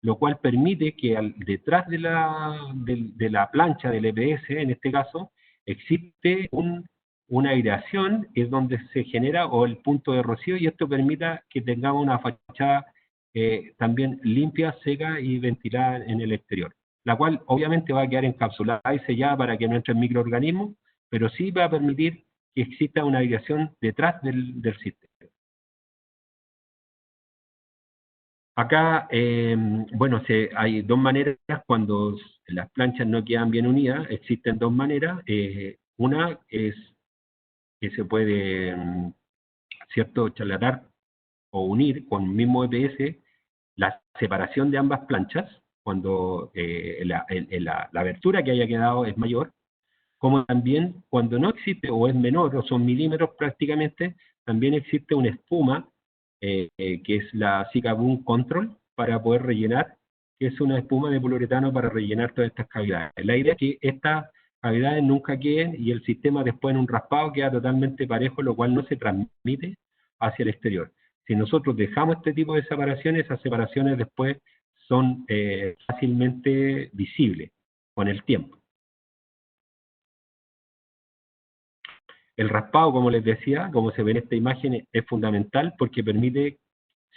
lo cual permite que detrás de la plancha del EPS, en este caso, existe una aireación, es donde se genera o el punto de rocío, y esto permita que tengamos una fachada también limpia, seca y ventilada en el exterior, la cual obviamente va a quedar encapsulada y sellada para que no entren microorganismos, pero sí va a permitir que exista una aireación detrás del sistema. Acá, bueno, hay dos maneras cuando las planchas no quedan bien unidas. Existen dos maneras. Una es que se puede, ¿cierto?, chalatar o unir con un mismo EPS la separación de ambas planchas, cuando la abertura que haya quedado es mayor, como también cuando no existe o es menor o son milímetros prácticamente, también existe una espuma que es la Zika Boom Control para poder rellenar, que es una espuma de poliuretano para rellenar todas estas cavidades. La idea es que estas cavidades nunca queden y el sistema después en un raspado queda totalmente parejo, lo cual no se transmite hacia el exterior. Si nosotros dejamos este tipo de separaciones, esas separaciones después son fácilmente visibles con el tiempo. El raspado, como les decía, como se ve en esta imagen, es fundamental porque permite,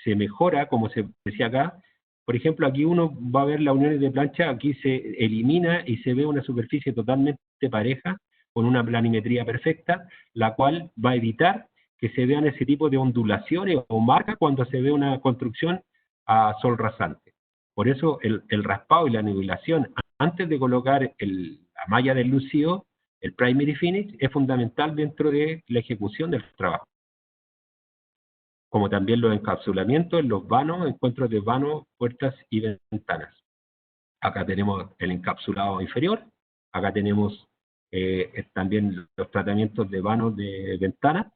se mejora, como se decía acá. Por ejemplo, aquí uno va a ver las uniones de plancha, aquí se elimina y se ve una superficie totalmente pareja, con una planimetría perfecta, la cual va a evitar que se vean ese tipo de ondulaciones o marcas cuando se ve una construcción a sol rasante. Por eso el raspado y la nivelación, antes de colocar la malla del lucido, el primary finish, es fundamental dentro de la ejecución del trabajo. Como también los encapsulamientos, los vanos, encuentros de vanos, puertas y ventanas. Acá tenemos el encapsulado inferior, acá tenemos también los tratamientos de vanos de ventana,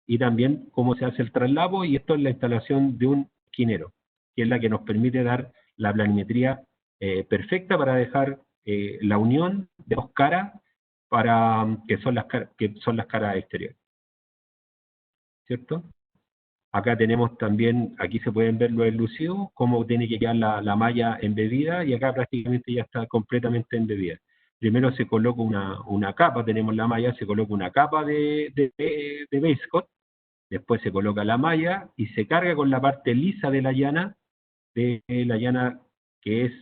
y también cómo se hace el traslado, y esto es la instalación de un esquinero, que es la que nos permite dar la planimetría perfecta para dejar la unión de dos caras, que son las caras exteriores, ¿cierto? Acá tenemos también, aquí se pueden ver los enlucidos, cómo tiene que quedar la malla embebida, y acá prácticamente ya está completamente embebida. Primero se coloca una capa, tenemos la malla, se coloca una capa de base coat, después se coloca la malla y se carga con la parte lisa de la llana que es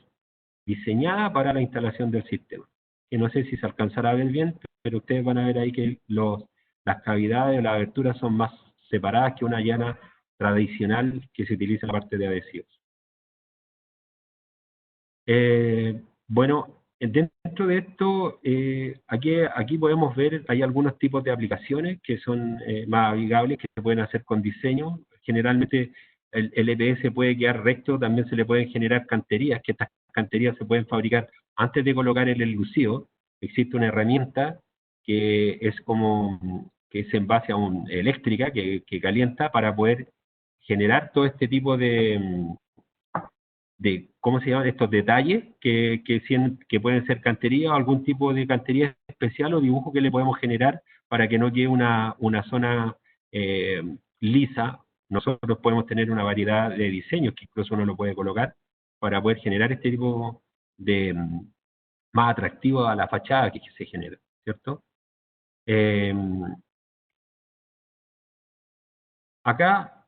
diseñada para la instalación del sistema. Que no sé si se alcanzará a ver bien, pero ustedes van a ver ahí que las cavidades o las aberturas son más separadas que una llana tradicional que se utiliza en la parte de adhesivos. Bueno, dentro de esto, aquí podemos ver, hay algunos tipos de aplicaciones que son más amigables, que se pueden hacer con diseño. Generalmente el EPS puede quedar recto, también se le pueden generar canterías, que estas canterías se pueden fabricar antes de colocar el enlucido. Existe una herramienta que es en base a una eléctrica que calienta para poder generar todo este tipo de ¿cómo se llaman? Estos detalles que pueden ser cantería o algún tipo de cantería especial o dibujo que le podemos generar para que no quede una zona lisa. Nosotros podemos tener una variedad de diseños que incluso uno lo puede colocar para poder generar este tipo de más atractivo a la fachada que se genera, ¿cierto? Acá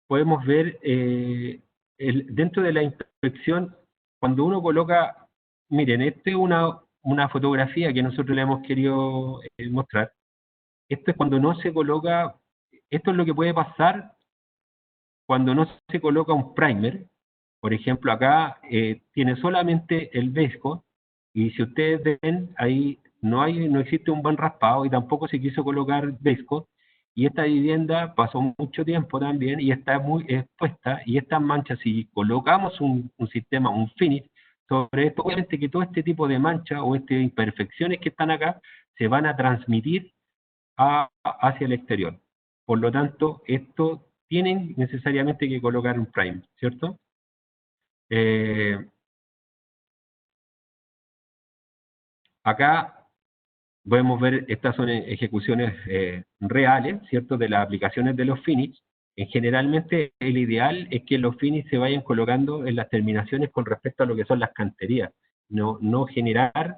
podemos ver dentro de la inspección, cuando uno coloca, miren, esta es una fotografía que nosotros le hemos querido mostrar. Esto es cuando no se coloca, esto es lo que puede pasar cuando no se coloca un primer. Por ejemplo, acá tiene solamente el base coat, y si ustedes ven, ahí no existe un buen raspado y tampoco se quiso colocar base coat, y esta vivienda pasó mucho tiempo también y está muy expuesta, y estas manchas, si colocamos un sistema, un finish, sobre esto, obviamente que todo este tipo de manchas o estas imperfecciones que están acá se van a transmitir hacia el exterior. Por lo tanto, esto tienen necesariamente que colocar un primer, ¿cierto? Acá podemos ver, estas son ejecuciones reales, ¿cierto?, de las aplicaciones de los finish. Generalmente el ideal es que los finish se vayan colocando en las terminaciones con respecto a lo que son las canterías. No generar,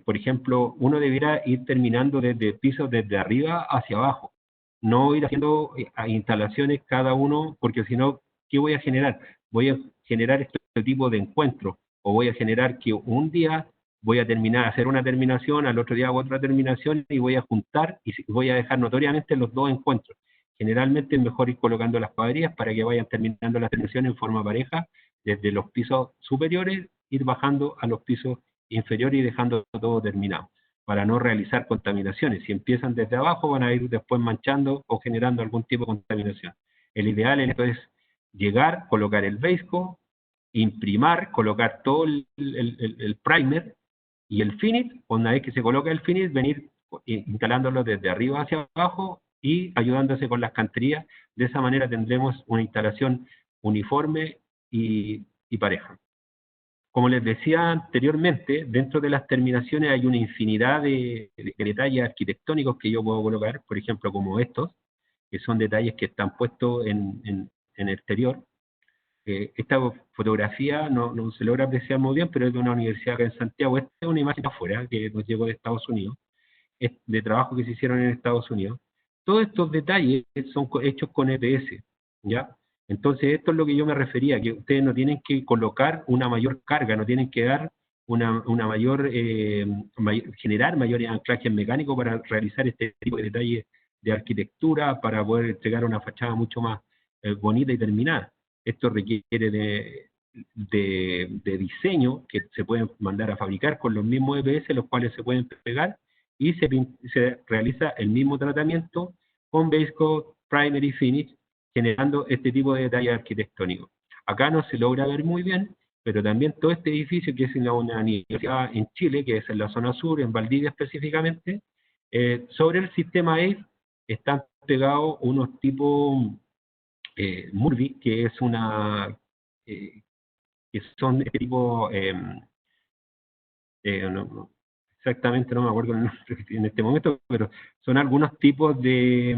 por ejemplo, uno debiera ir terminando desde pisos desde arriba hacia abajo. No ir haciendo instalaciones cada uno, porque si no, ¿qué voy a generar? Voy a generar este tipo de encuentros, o voy a generar que un día voy a hacer una terminación, al otro día hago otra terminación y voy a juntar y voy a dejar notoriamente los dos encuentros. Generalmente es mejor ir colocando las cuadrillas para que vayan terminando las terminaciones en forma pareja, desde los pisos superiores, ir bajando a los pisos inferiores y dejando todo terminado, para no realizar contaminaciones. Si empiezan desde abajo, van a ir después manchando o generando algún tipo de contaminación. El ideal es llegar, colocar el base coat, imprimar, colocar todo el primer y el finish. Una vez que se coloca el finish, venir instalándolo desde arriba hacia abajo y ayudándose con las canterías. De esa manera tendremos una instalación uniforme y pareja. Como les decía anteriormente, dentro de las terminaciones hay una infinidad de detalles arquitectónicos que yo puedo colocar, por ejemplo, como estos, que son detalles que están puestos en el exterior. Esta fotografía no se logra apreciar muy bien, pero es de una universidad acá en Santiago. Esta es una imagen afuera que nos llegó de Estados Unidos, es de trabajo que se hicieron en Estados Unidos. Todos estos detalles son hechos con EPS, ¿ya? Entonces, esto es lo que yo me refería, que ustedes no tienen que colocar una mayor carga, no tienen que dar una mayor, generar mayores anclajes mecánicos para realizar este tipo de detalles de arquitectura, para poder entregar una fachada mucho más bonita y terminada. Esto requiere de diseño que se pueden mandar a fabricar con los mismos EPS, los cuales se pueden pegar, y se realiza el mismo tratamiento con base coat, primer y finish, generando este tipo de detalles arquitectónicos. Acá no se logra ver muy bien, pero también todo este edificio, que es una universidad en Chile, que es en la zona sur, en Valdivia específicamente, sobre el sistema ACE están pegados unos tipos Murby, que es que son este tipo, exactamente no me acuerdo el nombre en este momento, pero son algunos tipos de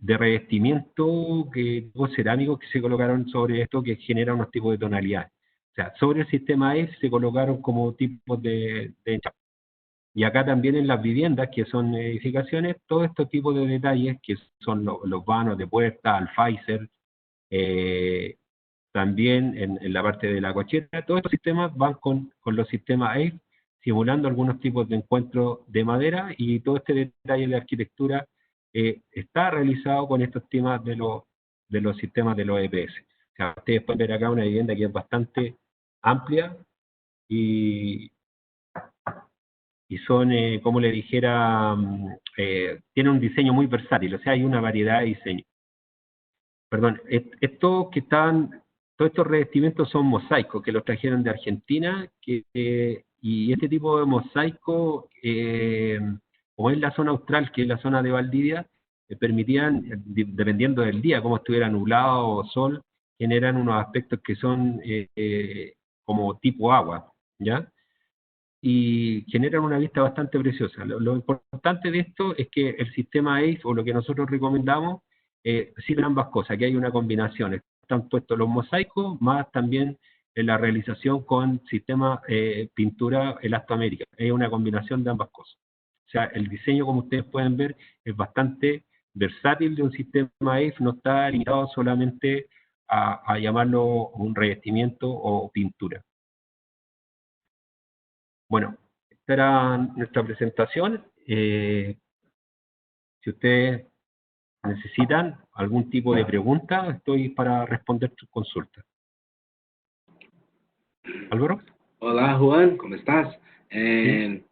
revestimiento cerámicos que se colocaron sobre esto, que generan unos tipos de tonalidades. O sea, sobre el sistema ACE se colocaron como tipos de enchapa. Y acá también en las viviendas, que son edificaciones, todo este tipo de detalles, que son los vanos de puerta, alféizar, también en la parte de la cochera, todos estos sistemas van con los sistemas ACE, simulando algunos tipos de encuentro de madera, y todo este detalle de arquitectura está realizado con estos temas de los sistemas de los EPS. O sea, ustedes pueden ver acá una vivienda que es bastante amplia y son, como le dijera, tiene un diseño muy versátil, o sea, hay una variedad de diseños. Perdón, todos estos revestimientos son mosaicos que los trajeron de Argentina, y este tipo de mosaico, como es la zona austral, que es la zona de Valdivia, permitían, dependiendo del día, como estuviera nublado o sol, generan unos aspectos que son como tipo agua, ¿ya? Y generan una vista bastante preciosa. Lo importante de esto es que el sistema ACE, o lo que nosotros recomendamos, sirve ambas cosas, que hay una combinación. Están puestos los mosaicos, más también en la realización con sistema pintura Elastoamérica. Es una combinación de ambas cosas. O sea, el diseño, como ustedes pueden ver, es bastante versátil de un sistema ACE, no está limitado solamente a llamarlo un revestimiento o pintura. Bueno, esta era nuestra presentación. Si ustedes necesitan algún tipo de pregunta, estoy para responder sus consultas. ¿Álvaro? Hola Juan, ¿cómo estás? Sí.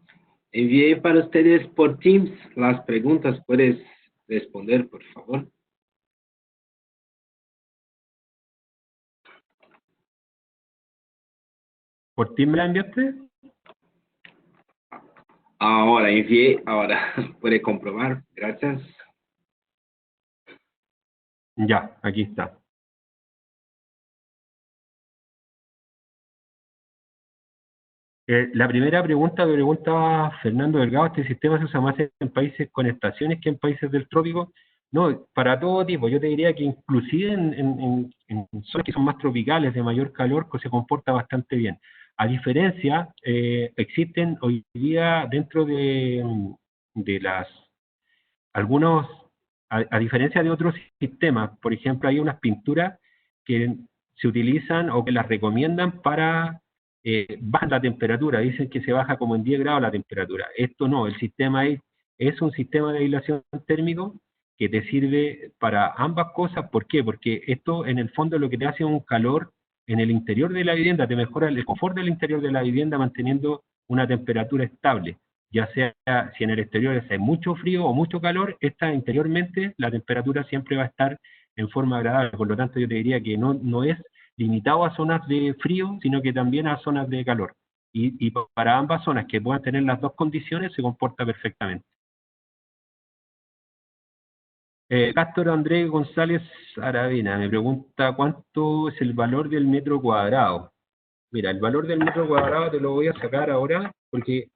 Envié para ustedes por Teams las preguntas. ¿Puedes responder, por favor? ¿Por ti me la enviaste? Ahora, envié, ahora. Puede comprobar. Gracias. Ya, aquí está. La primera pregunta que pregunta Fernando Delgado: ¿este sistema se usa más en países con estaciones que en países del trópico? No, para todo tipo. Yo te diría que inclusive en zonas que son más tropicales, de mayor calor, que se comporta bastante bien. A diferencia, existen hoy día dentro de algunos, a diferencia de otros sistemas, por ejemplo, hay unas pinturas que se utilizan o que las recomiendan para bajar la temperatura. Dicen que se baja como en 10 grados la temperatura. Esto no, el sistema es un sistema de aislación térmico que te sirve para ambas cosas. ¿Por qué? Porque esto en el fondo lo que te hace es un calor en el interior de la vivienda, te mejora el confort del interior de la vivienda manteniendo una temperatura estable, ya sea si en el exterior hace mucho frío o mucho calor, interiormente la temperatura siempre va a estar en forma agradable. Por lo tanto, yo te diría que no es limitado a zonas de frío, sino que también a zonas de calor. Y para ambas zonas que puedan tener las dos condiciones se comporta perfectamente. Castro Andrés González Aravena me pregunta cuánto es el valor del metro cuadrado. Mira, el valor del metro cuadrado te lo voy a sacar ahora porque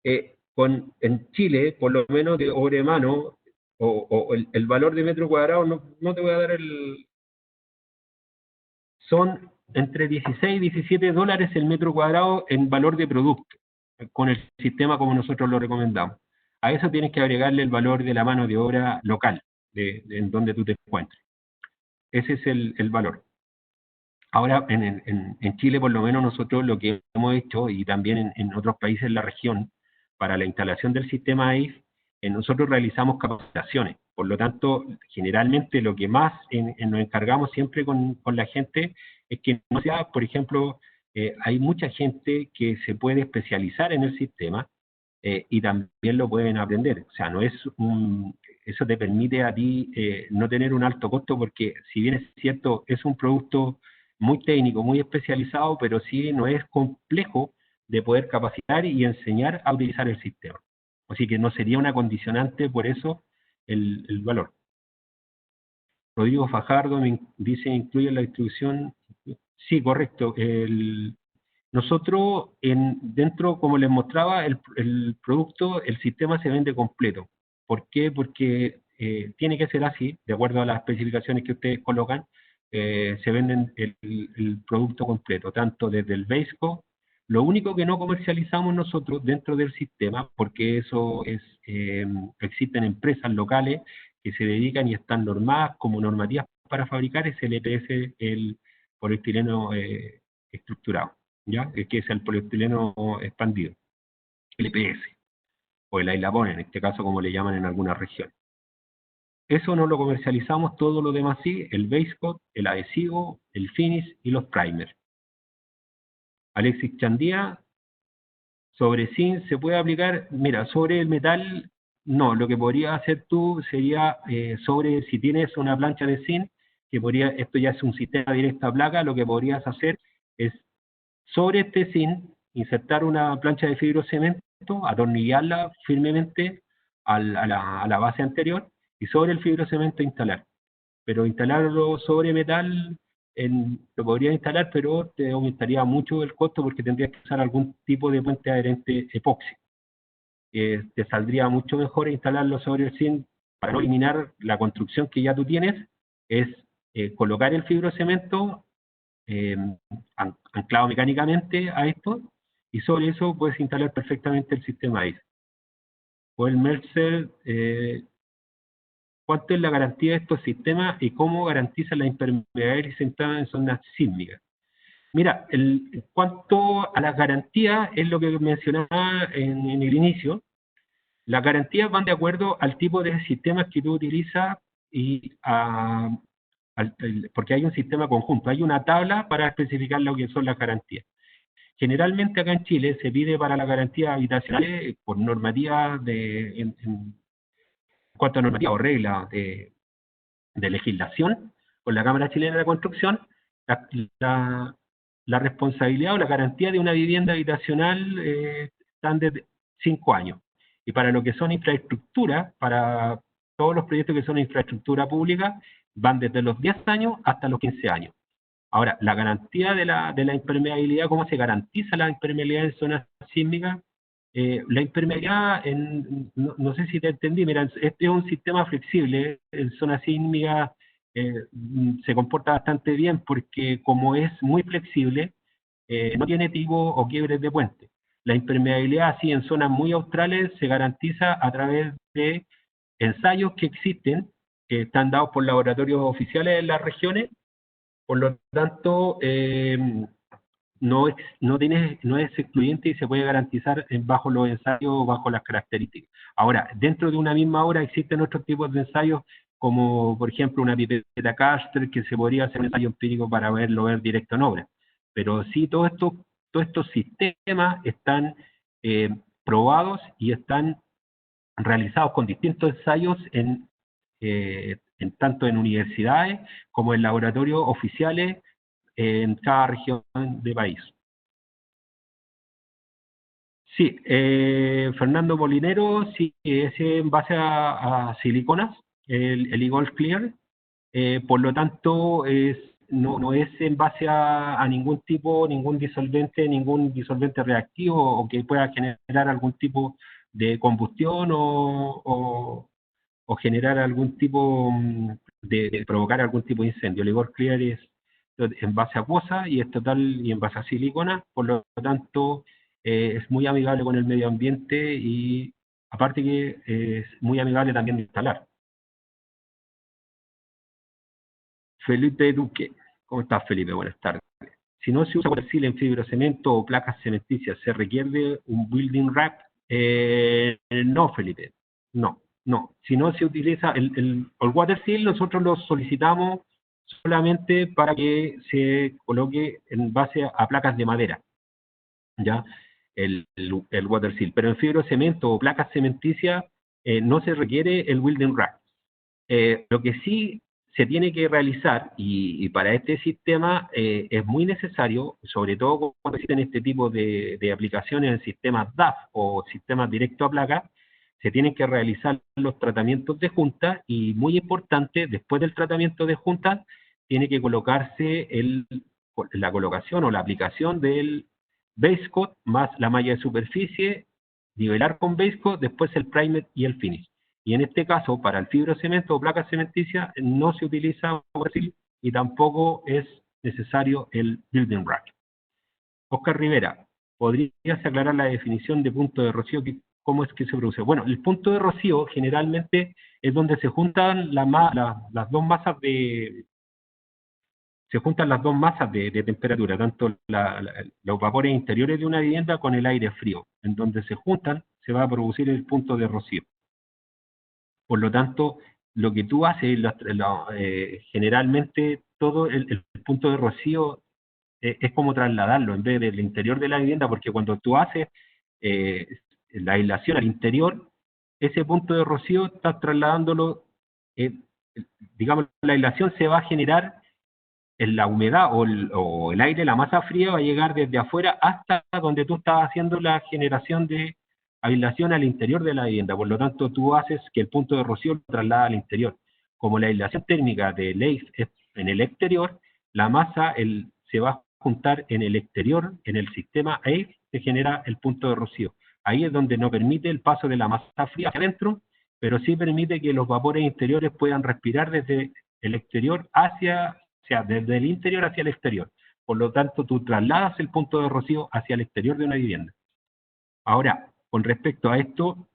en Chile, por lo menos de obra de mano, el valor de metro cuadrado, no te voy a dar son entre 16 y 17 dólares el metro cuadrado en valor de producto, con el sistema como nosotros lo recomendamos. A eso tienes que agregarle el valor de la mano de obra local, en donde tú te encuentres. Ese es el valor. Ahora, en Chile, por lo menos, nosotros lo que hemos hecho, y también en otros países de la región, para la instalación del sistema AIS, nosotros realizamos capacitaciones. Por lo tanto, generalmente lo que más nos encargamos siempre con la gente es que no sea, por ejemplo, hay mucha gente que se puede especializar en el sistema y también lo pueden aprender. O sea, eso te permite a ti no tener un alto costo porque, si bien es cierto, es un producto muy técnico, muy especializado, pero sí no es complejo de poder capacitar y enseñar a utilizar el sistema. Así que no sería una condicionante por eso el valor. Rodrigo Fajardo me dice, ¿incluye la distribución? Sí, correcto. Nosotros, dentro, como les mostraba, el producto, el sistema se vende completo. ¿Por qué? Porque tiene que ser así, de acuerdo a las especificaciones que ustedes colocan, se venden el producto completo, tanto desde el base coat. Lo único que no comercializamos nosotros dentro del sistema, porque eso existen empresas locales que se dedican y están normadas como normativas para fabricar, es el EPS, el poliestireno estructurado, ¿ya? Que es el poliestireno expandido, el EPS, o el Ailapón, en este caso como le llaman en algunas regiones. Eso no lo comercializamos, todo lo demás sí, el base coat, el adhesivo, el finish y los primers. Alexis Chandía, sobre zinc se puede aplicar, mira, sobre el metal, no, lo que podrías hacer tú sería si tienes una plancha de zinc, esto ya es un sistema directo a placa, lo que podrías hacer es sobre este zinc insertar una plancha de fibrocemento, atornillarla firmemente a la base anterior y sobre el fibrocemento instalar. Pero instalarlo sobre metal lo podría instalar, pero te aumentaría mucho el costo porque tendrías que usar algún tipo de puente adherente epoxi. Te saldría mucho mejor instalarlo sobre el zinc para no eliminar la construcción que ya tú tienes, es colocar el fibrocemento anclado mecánicamente a esto, y sobre eso puedes instalar perfectamente el sistema AIS. O el Mercer, ¿cuánto es la garantía de estos sistemas y cómo garantiza la impermeabilidad sentada en zonas sísmicas? Mira, en cuanto a las garantías, es lo que mencionaba en el inicio. Las garantías van de acuerdo al tipo de sistemas que tú utilizas y porque hay un sistema conjunto, hay una tabla para especificar lo que son las garantías. Generalmente acá en Chile se pide para las garantías habitacionales por normativa en cuanto a normativa o regla de legislación con la Cámara Chilena de la Construcción, la responsabilidad o la garantía de una vivienda habitacional están de 5 años. Y para lo que son infraestructuras, para todos los proyectos que son infraestructura pública, van desde los 10 años hasta los 15 años. Ahora, la garantía de la impermeabilidad, ¿cómo se garantiza la impermeabilidad en zonas sísmicas? La impermeabilidad, no sé si te entendí, mira, este es un sistema flexible, en zonas sísmicas se comporta bastante bien porque como es muy flexible, no tiene tibos o quiebres de puente. La impermeabilidad, sí, en zonas muy australes se garantiza a través de ensayos que existen, que están dados por laboratorios oficiales en las regiones. Por lo tanto, no es excluyente y se puede garantizar bajo los ensayos o bajo las características. Ahora, dentro de una misma obra existen otros tipos de ensayos, como por ejemplo una pipeta Caster, que se podría hacer un ensayo empírico para ver directo en obra. Pero sí, todos estos sistemas están probados y están realizados con distintos ensayos tanto en universidades como en laboratorios oficiales en cada región del país. Sí, Fernando Molinero, sí, es en base a siliconas, el Eagle Clear, por lo tanto no es en base a ningún disolvente reactivo o que pueda generar algún tipo de combustión o generar algún tipo de provocar algún tipo de incendio. El Eagle Clear es en base a acuosa y es total y en base a silicona, por lo tanto es muy amigable con el medio ambiente y aparte que es muy amigable también de instalar. Felipe Duque, ¿cómo estás, Felipe? Buenas tardes. Si no se usa waterseal en fibrocemento o placas cementicias, ¿se requiere un building wrap? No, Felipe, no. Si no se utiliza el waterseal, nosotros lo solicitamos solamente para que se coloque en base a placas de madera, ¿ya? El waterseal. Pero en fibrocemento o placas cementicias no se requiere el building wrap. Lo que sí se tiene que realizar, y para este sistema es muy necesario, sobre todo cuando existen este tipo de aplicaciones en sistemas DAF o sistemas directo a placa, se tienen que realizar los tratamientos de junta y muy importante, después del tratamiento de junta, tiene que colocarse la colocación o la aplicación del base coat más la malla de superficie, nivelar con base coat, después el primer y el finish. Y en este caso, para el fibrocemento o placa cementicias, no se utiliza waterseal y tampoco es necesario el building wrap. Oscar Rivera, ¿podrías aclarar la definición de punto de rocío? ¿Cómo es que se produce? Bueno, el punto de rocío generalmente es donde se juntan las dos masas de temperatura, tanto los vapores interiores de una vivienda con el aire frío. En donde se juntan, se va a producir el punto de rocío. Por lo tanto, lo que tú haces, generalmente todo el punto de rocío es como trasladarlo en vez del interior de la vivienda, porque cuando tú haces la aislación al interior, ese punto de rocío estás trasladándolo, digamos, la aislación se va a generar en la humedad o el aire, la masa fría va a llegar desde afuera hasta donde tú estás haciendo la generación de aislación al interior de la vivienda. Por lo tanto, tú haces que el punto de rocío lo traslada al interior. Como la aislación térmica de EIFS es en el exterior, la masa se va a juntar en el exterior, en el sistema EIFS, se genera el punto de rocío. Ahí es donde no permite el paso de la masa fría hacia adentro, pero sí permite que los vapores interiores puedan respirar desde el exterior desde el interior hacia el exterior. Por lo tanto, tú trasladas el punto de rocío hacia el exterior de una vivienda. Ahora, con respecto a esto,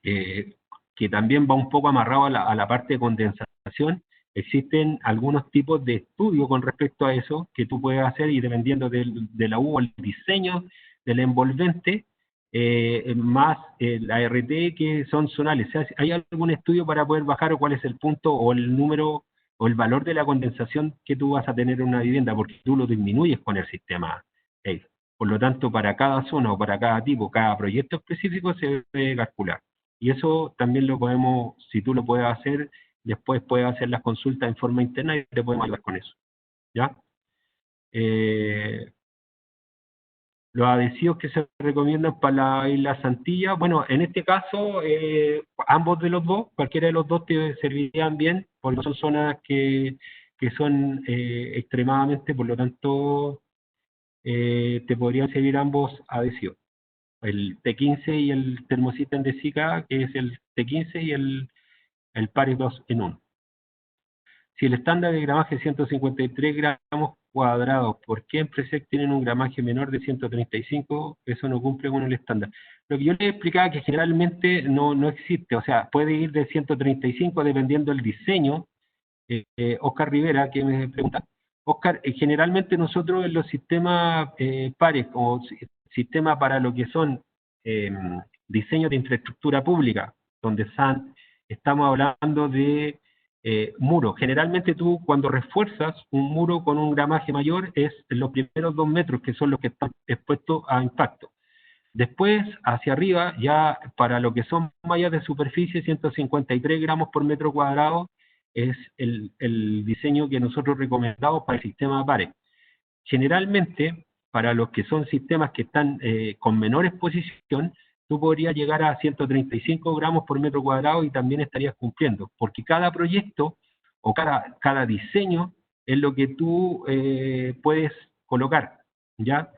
que también va un poco amarrado a la parte de condensación, existen algunos tipos de estudio con respecto a eso que tú puedes hacer y dependiendo de la U o el diseño del envolvente, más la RT que son zonales. O sea, ¿hay algún estudio para poder bajar o cuál es el punto o el número o el valor de la condensación que tú vas a tener en una vivienda? Porque tú lo disminuyes con el sistema EIFS. Por lo tanto, para cada zona o para cada tipo, cada proyecto específico se debe calcular. Y eso también lo podemos, si tú lo puedes hacer, después puedes hacer las consultas en forma interna y te podemos ayudar con eso. ¿Ya? Los adhesivos que se recomiendan para la isla Santilla, bueno, en este caso, ambos de los dos, cualquiera de los dos te servirían bien, porque son zonas que son extremadamente, por lo tanto, te podrían servir ambos adhesivos. El T15 y el termosíten de Zika, que es el T15 y el Paris 2 en 1. Si el estándar de gramaje es 153 gramos cuadrados, ¿por qué en Presec tienen un gramaje menor de 135? Eso no cumple con el estándar. Lo que yo les explicaba que generalmente no existe, o sea, puede ir de 135 dependiendo del diseño. Oscar Rivera, que me pregunta, Oscar, generalmente nosotros en los sistemas pares o sistemas para lo que son diseños de infraestructura pública, donde estamos hablando de muros. Generalmente tú cuando refuerzas un muro con un gramaje mayor es en los primeros 2 metros, que son los que están expuestos a impacto. Después, hacia arriba, ya para lo que son mallas de superficie, 153 gramos por metro cuadrado es el diseño que nosotros recomendamos para el sistema PARE. Generalmente, para los que son sistemas que están con menor exposición, tú podrías llegar a 135 gramos por metro cuadrado y también estarías cumpliendo, porque cada proyecto o cada diseño es lo que tú puedes colocar, ¿ya?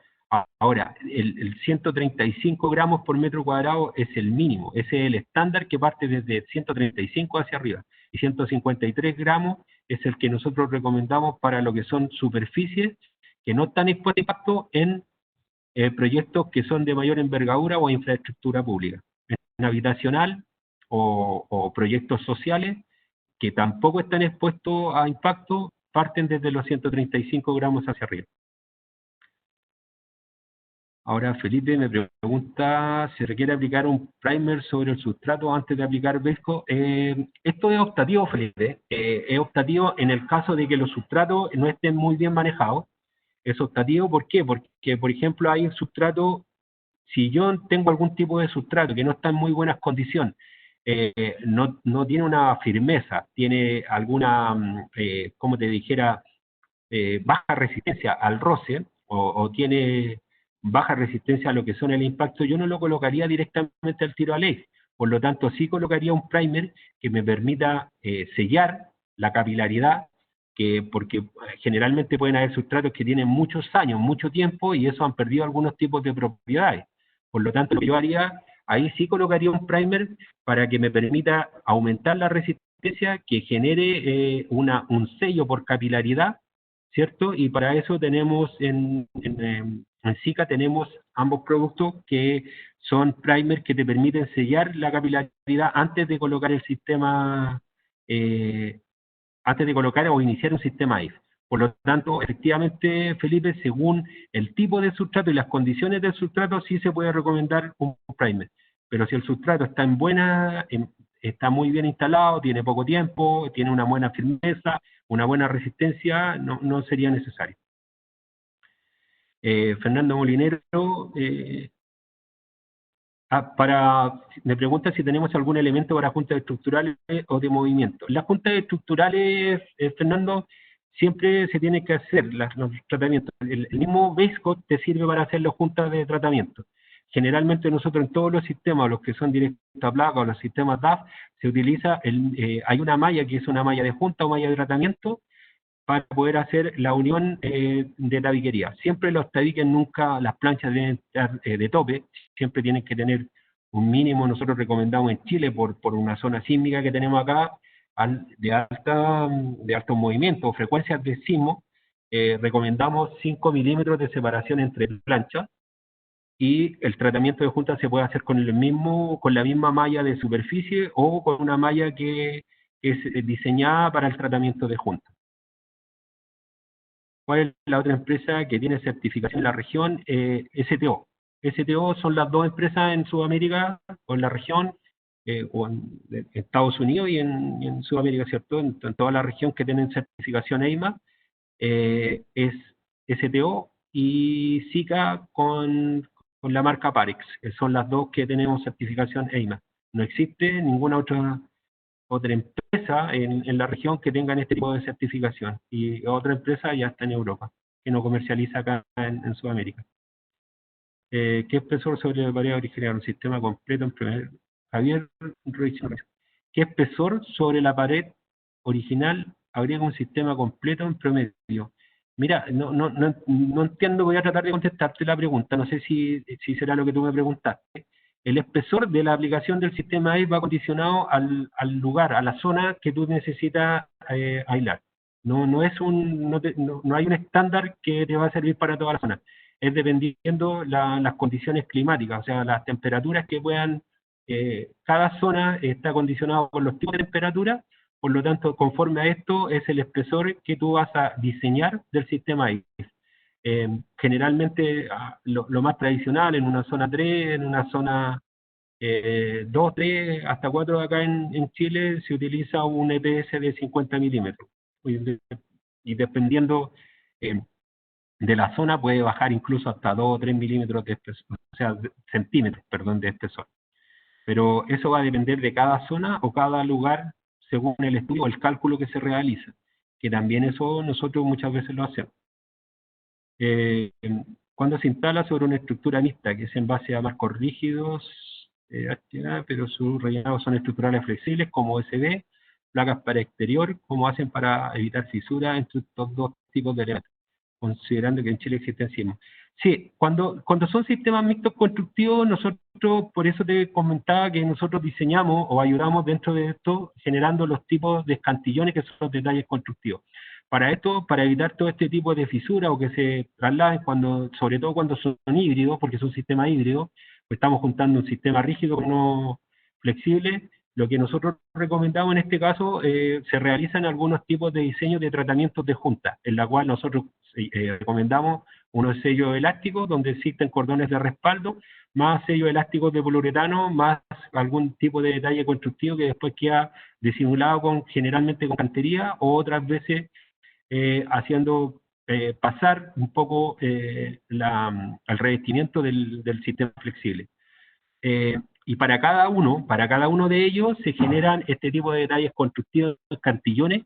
Ahora, el 135 gramos por metro cuadrado es el mínimo, ese es el estándar que parte desde 135 hacia arriba, y 153 gramos es el que nosotros recomendamos para lo que son superficies que no están expuestas a impacto en proyectos que son de mayor envergadura o infraestructura pública. En habitacional o proyectos sociales que tampoco están expuestos a impacto, parten desde los 135 gramos hacia arriba. Ahora Felipe me pregunta si requiere aplicar un primer sobre el sustrato antes de aplicar Velcro. Esto es optativo, Felipe. Es optativo en el caso de que los sustratos no estén muy bien manejados. Es optativo, ¿por qué? Porque, por ejemplo, hay un sustrato, si yo tengo algún tipo de sustrato que no está en muy buenas condiciones, no tiene una firmeza, tiene alguna, como te dijera, baja resistencia al roce, o tiene baja resistencia a lo que son el impacto, yo no lo colocaría directamente al tiro a ley. Por lo tanto, sí colocaría un primer que me permita sellar la capilaridad, porque generalmente pueden haber sustratos que tienen muchos años, mucho tiempo, y eso han perdido algunos tipos de propiedades. Por lo tanto, lo que yo haría, ahí sí colocaría un primer para que me permita aumentar la resistencia, que genere un sello por capilaridad, ¿cierto? Y para eso tenemos en SICA tenemos ambos productos que son primers que te permiten sellar la capilaridad antes de colocar el sistema, antes de colocar o iniciar un sistema IF. Por lo tanto, efectivamente, Felipe, según el tipo de sustrato y las condiciones del sustrato, sí se puede recomendar un primer. Pero si el sustrato está está muy bien instalado, tiene poco tiempo, tiene una buena firmeza, una buena resistencia, no sería necesario. Fernando Molinero me pregunta si tenemos algún elemento para juntas estructurales o de movimiento. Las juntas estructurales, Fernando, siempre se tiene que hacer los tratamientos. El mismo base coat te sirve para hacer las juntas de tratamiento. Generalmente nosotros en todos los sistemas, los que son directos a placa o los sistemas DAF, se utiliza, hay una malla que es una malla de junta o malla de tratamiento para poder hacer la unión de tabiquería. Siempre los tabiques nunca, las planchas deben estar de tope, siempre tienen que tener un mínimo, nosotros recomendamos en Chile, por una zona sísmica que tenemos acá, de alto movimiento o frecuencias de sismo, recomendamos 5 milímetros de separación entre planchas, y el tratamiento de junta se puede hacer con la misma malla de superficie o con una malla que es diseñada para el tratamiento de junta. ¿Cuál es la otra empresa que tiene certificación en la región? STO. STO son las dos empresas en Sudamérica, o en la región, o en Estados Unidos y en Sudamérica, ¿cierto? En toda la región que tienen certificación EIMA, es STO y SICA con la marca Parex. Son las dos que tenemos certificación EIMA. No existe ninguna otra empresa en la región que tengan este tipo de certificación, y otra empresa ya está en Europa, que no comercializa acá en Sudamérica. ¿Qué espesor sobre la pared original? Un sistema completo en primer... Javier, ¿qué espesor sobre la pared original habría un sistema completo en promedio? Mira, no entiendo, voy a tratar de contestarte la pregunta, no sé si será lo que tú me preguntaste. El espesor de la aplicación del sistema va condicionado al lugar, a la zona que tú necesitas aislar. No hay un estándar que te va a servir para toda la zona. Es dependiendo las condiciones climáticas, o sea, las temperaturas que puedan... cada zona está condicionada por los tipos de temperatura Por lo tanto, conforme a esto, es el espesor que tú vas a diseñar del sistema ACE. Generalmente, lo más tradicional, en una zona 3, en una zona 2, 3, hasta 4 acá en Chile, se utiliza un EPS de 50 milímetros. Y dependiendo de la zona, puede bajar incluso hasta 2 o 3 milímetros de espesor, o sea, centímetros, perdón, de espesor. Pero eso va a depender de cada zona o cada lugar según el estudio o el cálculo que se realiza, que también eso nosotros muchas veces lo hacemos. Cuando se instala sobre una estructura mixta, que es en base a marcos rígidos, pero sus rellenados son estructurales flexibles, como OSB, placas para exterior, como hacen para evitar fisuras entre estos dos tipos de elementos, considerando que en Chile existen sismos. Sí, cuando son sistemas mixtos constructivos, nosotros, por eso te comentaba que nosotros diseñamos o ayudamos dentro de esto, generando los tipos de escantillones que son los detalles constructivos. Para esto, para evitar todo este tipo de fisuras o que se trasladen, sobre todo cuando son híbridos, porque es un sistema híbrido, pues estamos juntando un sistema rígido con uno flexible. Lo que nosotros recomendamos en este caso, se realizan algunos tipos de diseños de tratamientos de junta, en la cual nosotros recomendamos unos sellos elásticos donde existen cordones de respaldo, más sellos elásticos de poliuretano, más algún tipo de detalle constructivo que después queda disimulado generalmente con cantería, o otras veces haciendo pasar un poco el revestimiento del sistema flexible. Y para cada uno de ellos se generan este tipo de detalles constructivos, cantillones,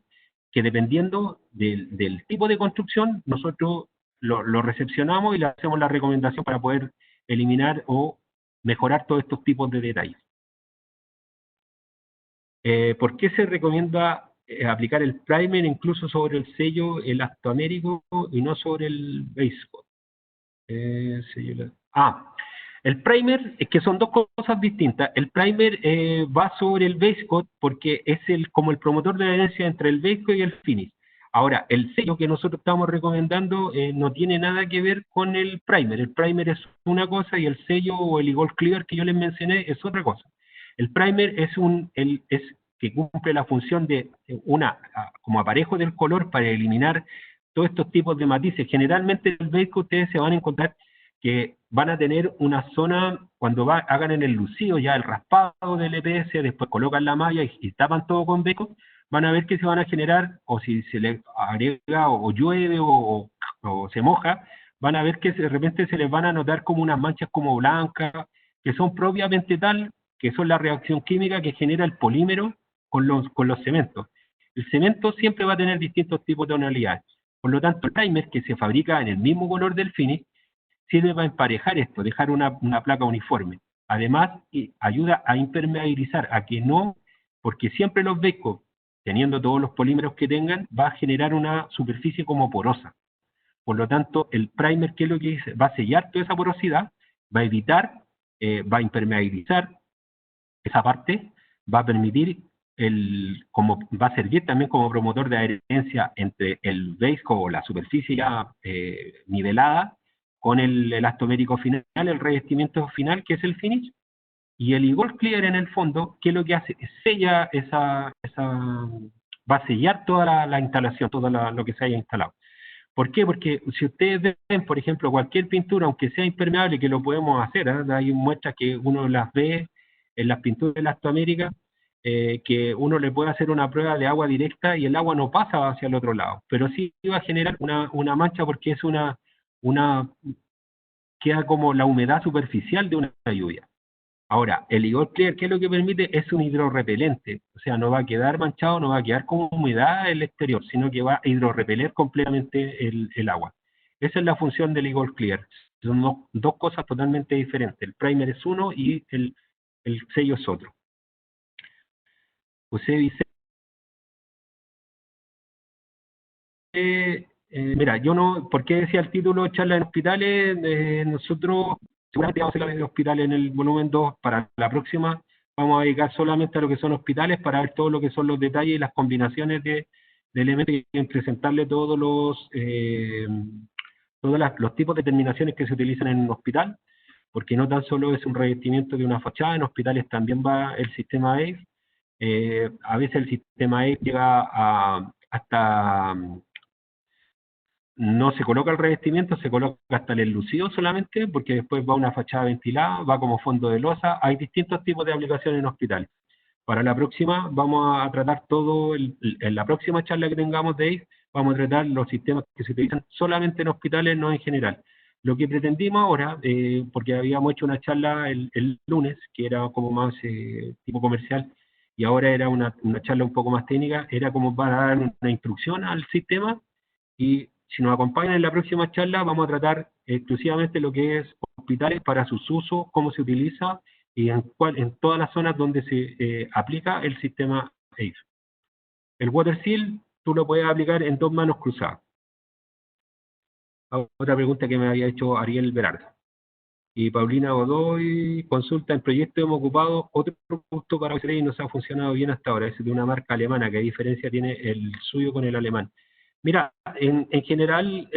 que dependiendo del tipo de construcción, nosotros lo recepcionamos y le hacemos la recomendación para poder eliminar o mejorar todos estos tipos de detalles. ¿Por qué se recomienda aplicar el primer incluso sobre el sello elastomérico y no sobre el base coat? El primer, es que son dos cosas distintas. El primer va sobre el base coat porque es como el promotor de adherencia entre el base coat y el finish. Ahora, el sello que nosotros estamos recomendando no tiene nada que ver con el primer. El primer es una cosa y el sello o el Eagle Clear que yo les mencioné es otra cosa. El primer es que cumple la función de como aparejo del color para eliminar todos estos tipos de matices. Generalmente el base coat ustedes se van a encontrar que van a tener una zona, cuando hagan en el lucido ya el raspado del EPS, después colocan la malla y tapan todo con beco, van a ver que se van a generar, o si se le agrega o llueve o se moja, van a ver que de repente se les van a notar como unas manchas como blancas, que son propiamente tal, que son la reacción química que genera el polímero con los cementos. El cemento siempre va a tener distintos tipos de tonalidades. Por lo tanto, el primer que se fabrica en el mismo color del finish sirve para emparejar esto, dejar una placa uniforme. Además, ayuda a impermeabilizar, a que no, porque siempre los becos, teniendo todos los polímeros que tengan, va a generar una superficie como porosa. Por lo tanto, el primer, ¿qué es lo que dice? Va a sellar toda esa porosidad, va a evitar, va a impermeabilizar esa parte, va a permitir, va a servir también como promotor de adherencia entre el base coat o la superficie ya nivelada, con el elastomérico final, el revestimiento final, que es el finish, y el Eagle Clear en el fondo, ¿qué es lo que hace? Sella va a sellar toda la instalación, todo lo que se haya instalado. ¿Por qué? Porque si ustedes ven, por ejemplo, cualquier pintura, aunque sea impermeable, que lo podemos hacer, hay muestras que uno las ve en las pinturas elastoméricas, que uno le puede hacer una prueba de agua directa y el agua no pasa hacia el otro lado, pero sí va a generar una mancha porque es queda como la humedad superficial de una lluvia. Ahora, el Eagle Clear, ¿qué es lo que permite? Es un hidrorrepelente, o sea, no va a quedar manchado, no va a quedar como humedad en el exterior, sino que va a hidrorrepeler completamente el agua. Esa es la función del Eagle Clear. Son dos cosas totalmente diferentes. El primer es uno y el sello es otro. José dice... mira, yo no, ¿por qué decía el título charla en hospitales? Nosotros seguramente vamos a hacer la de hospitales en el volumen 2 para la próxima. Vamos a dedicar solamente a lo que son hospitales para ver todo lo que son los detalles y las combinaciones de elementos y presentarle todos los tipos de terminaciones que se utilizan en un hospital, porque no tan solo es un revestimiento de una fachada, en hospitales también va el sistema ACE. A veces el sistema ACE llega hasta no se coloca el revestimiento, se coloca hasta el enlucido solamente, porque después va una fachada ventilada, va como fondo de losa. Hay distintos tipos de aplicaciones en hospital. Para la próxima vamos a tratar todo, en la próxima charla que tengamos de ACE, vamos a tratar los sistemas que se utilizan solamente en hospitales, no en general. Lo que pretendimos ahora, porque habíamos hecho una charla el lunes, que era como más tipo comercial, y ahora era una charla un poco más técnica, era como para dar una instrucción al sistema, y si nos acompañan en la próxima charla, vamos a tratar exclusivamente lo que es hospitales para sus usos, cómo se utiliza, y en todas las zonas donde se aplica el sistema ACE. El Water Seal tú lo puedes aplicar en 2 manos cruzadas. Otra pregunta que me había hecho Ariel Berardo. Y Paulina Godoy consulta, en proyecto hemos ocupado otro producto para OCD y nos ha funcionado bien hasta ahora, es de una marca alemana. ¿Qué diferencia tiene el suyo con el alemán? Mira, en general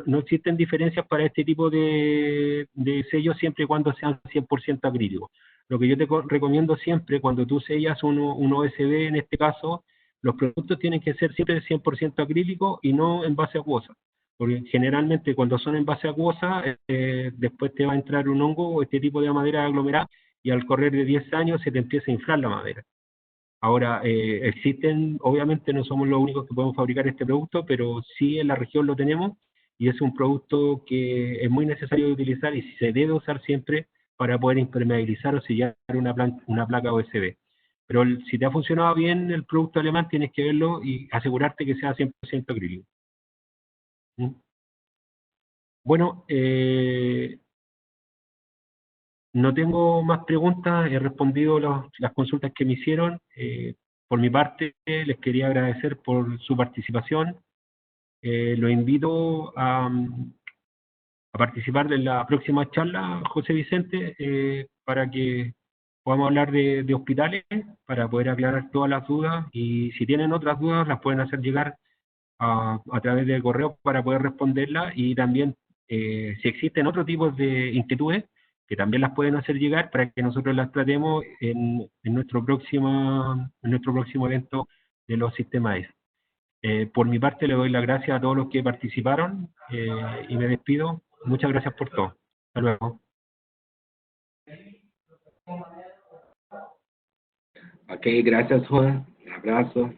no existen diferencias para este tipo de sellos siempre y cuando sean 100% acrílicos. Lo que yo te recomiendo siempre, cuando tú sellas un OSB, en este caso, los productos tienen que ser siempre 100% acrílicos y no en base acuosa. Porque generalmente cuando son en base acuosa, después te va a entrar un hongo o este tipo de madera aglomerada y al correr de 10 años se te empieza a inflar la madera. Ahora, existen, obviamente no somos los únicos que podemos fabricar este producto, pero sí en la región lo tenemos y es un producto que es muy necesario de utilizar y se debe usar siempre para poder impermeabilizar o sellar una placa USB. Pero si te ha funcionado bien el producto alemán, tienes que verlo y asegurarte que sea 100% acrílico. ¿Mm? Bueno, no tengo más preguntas, he respondido las consultas que me hicieron. Por mi parte, les quería agradecer por su participación. Los invito a participar de la próxima charla, José Vicente, para que podamos hablar de hospitales, para poder aclarar todas las dudas. Y si tienen otras dudas, las pueden hacer llegar a través del correo para poder responderlas. Y también, si existen otros tipos de inquietudes, que también las pueden hacer llegar para que nosotros las tratemos en nuestro próximo evento de los sistemas ES. Por mi parte, le doy las gracias a todos los que participaron y me despido. Muchas gracias por todo. Hasta luego. Ok, gracias Juan. Un abrazo.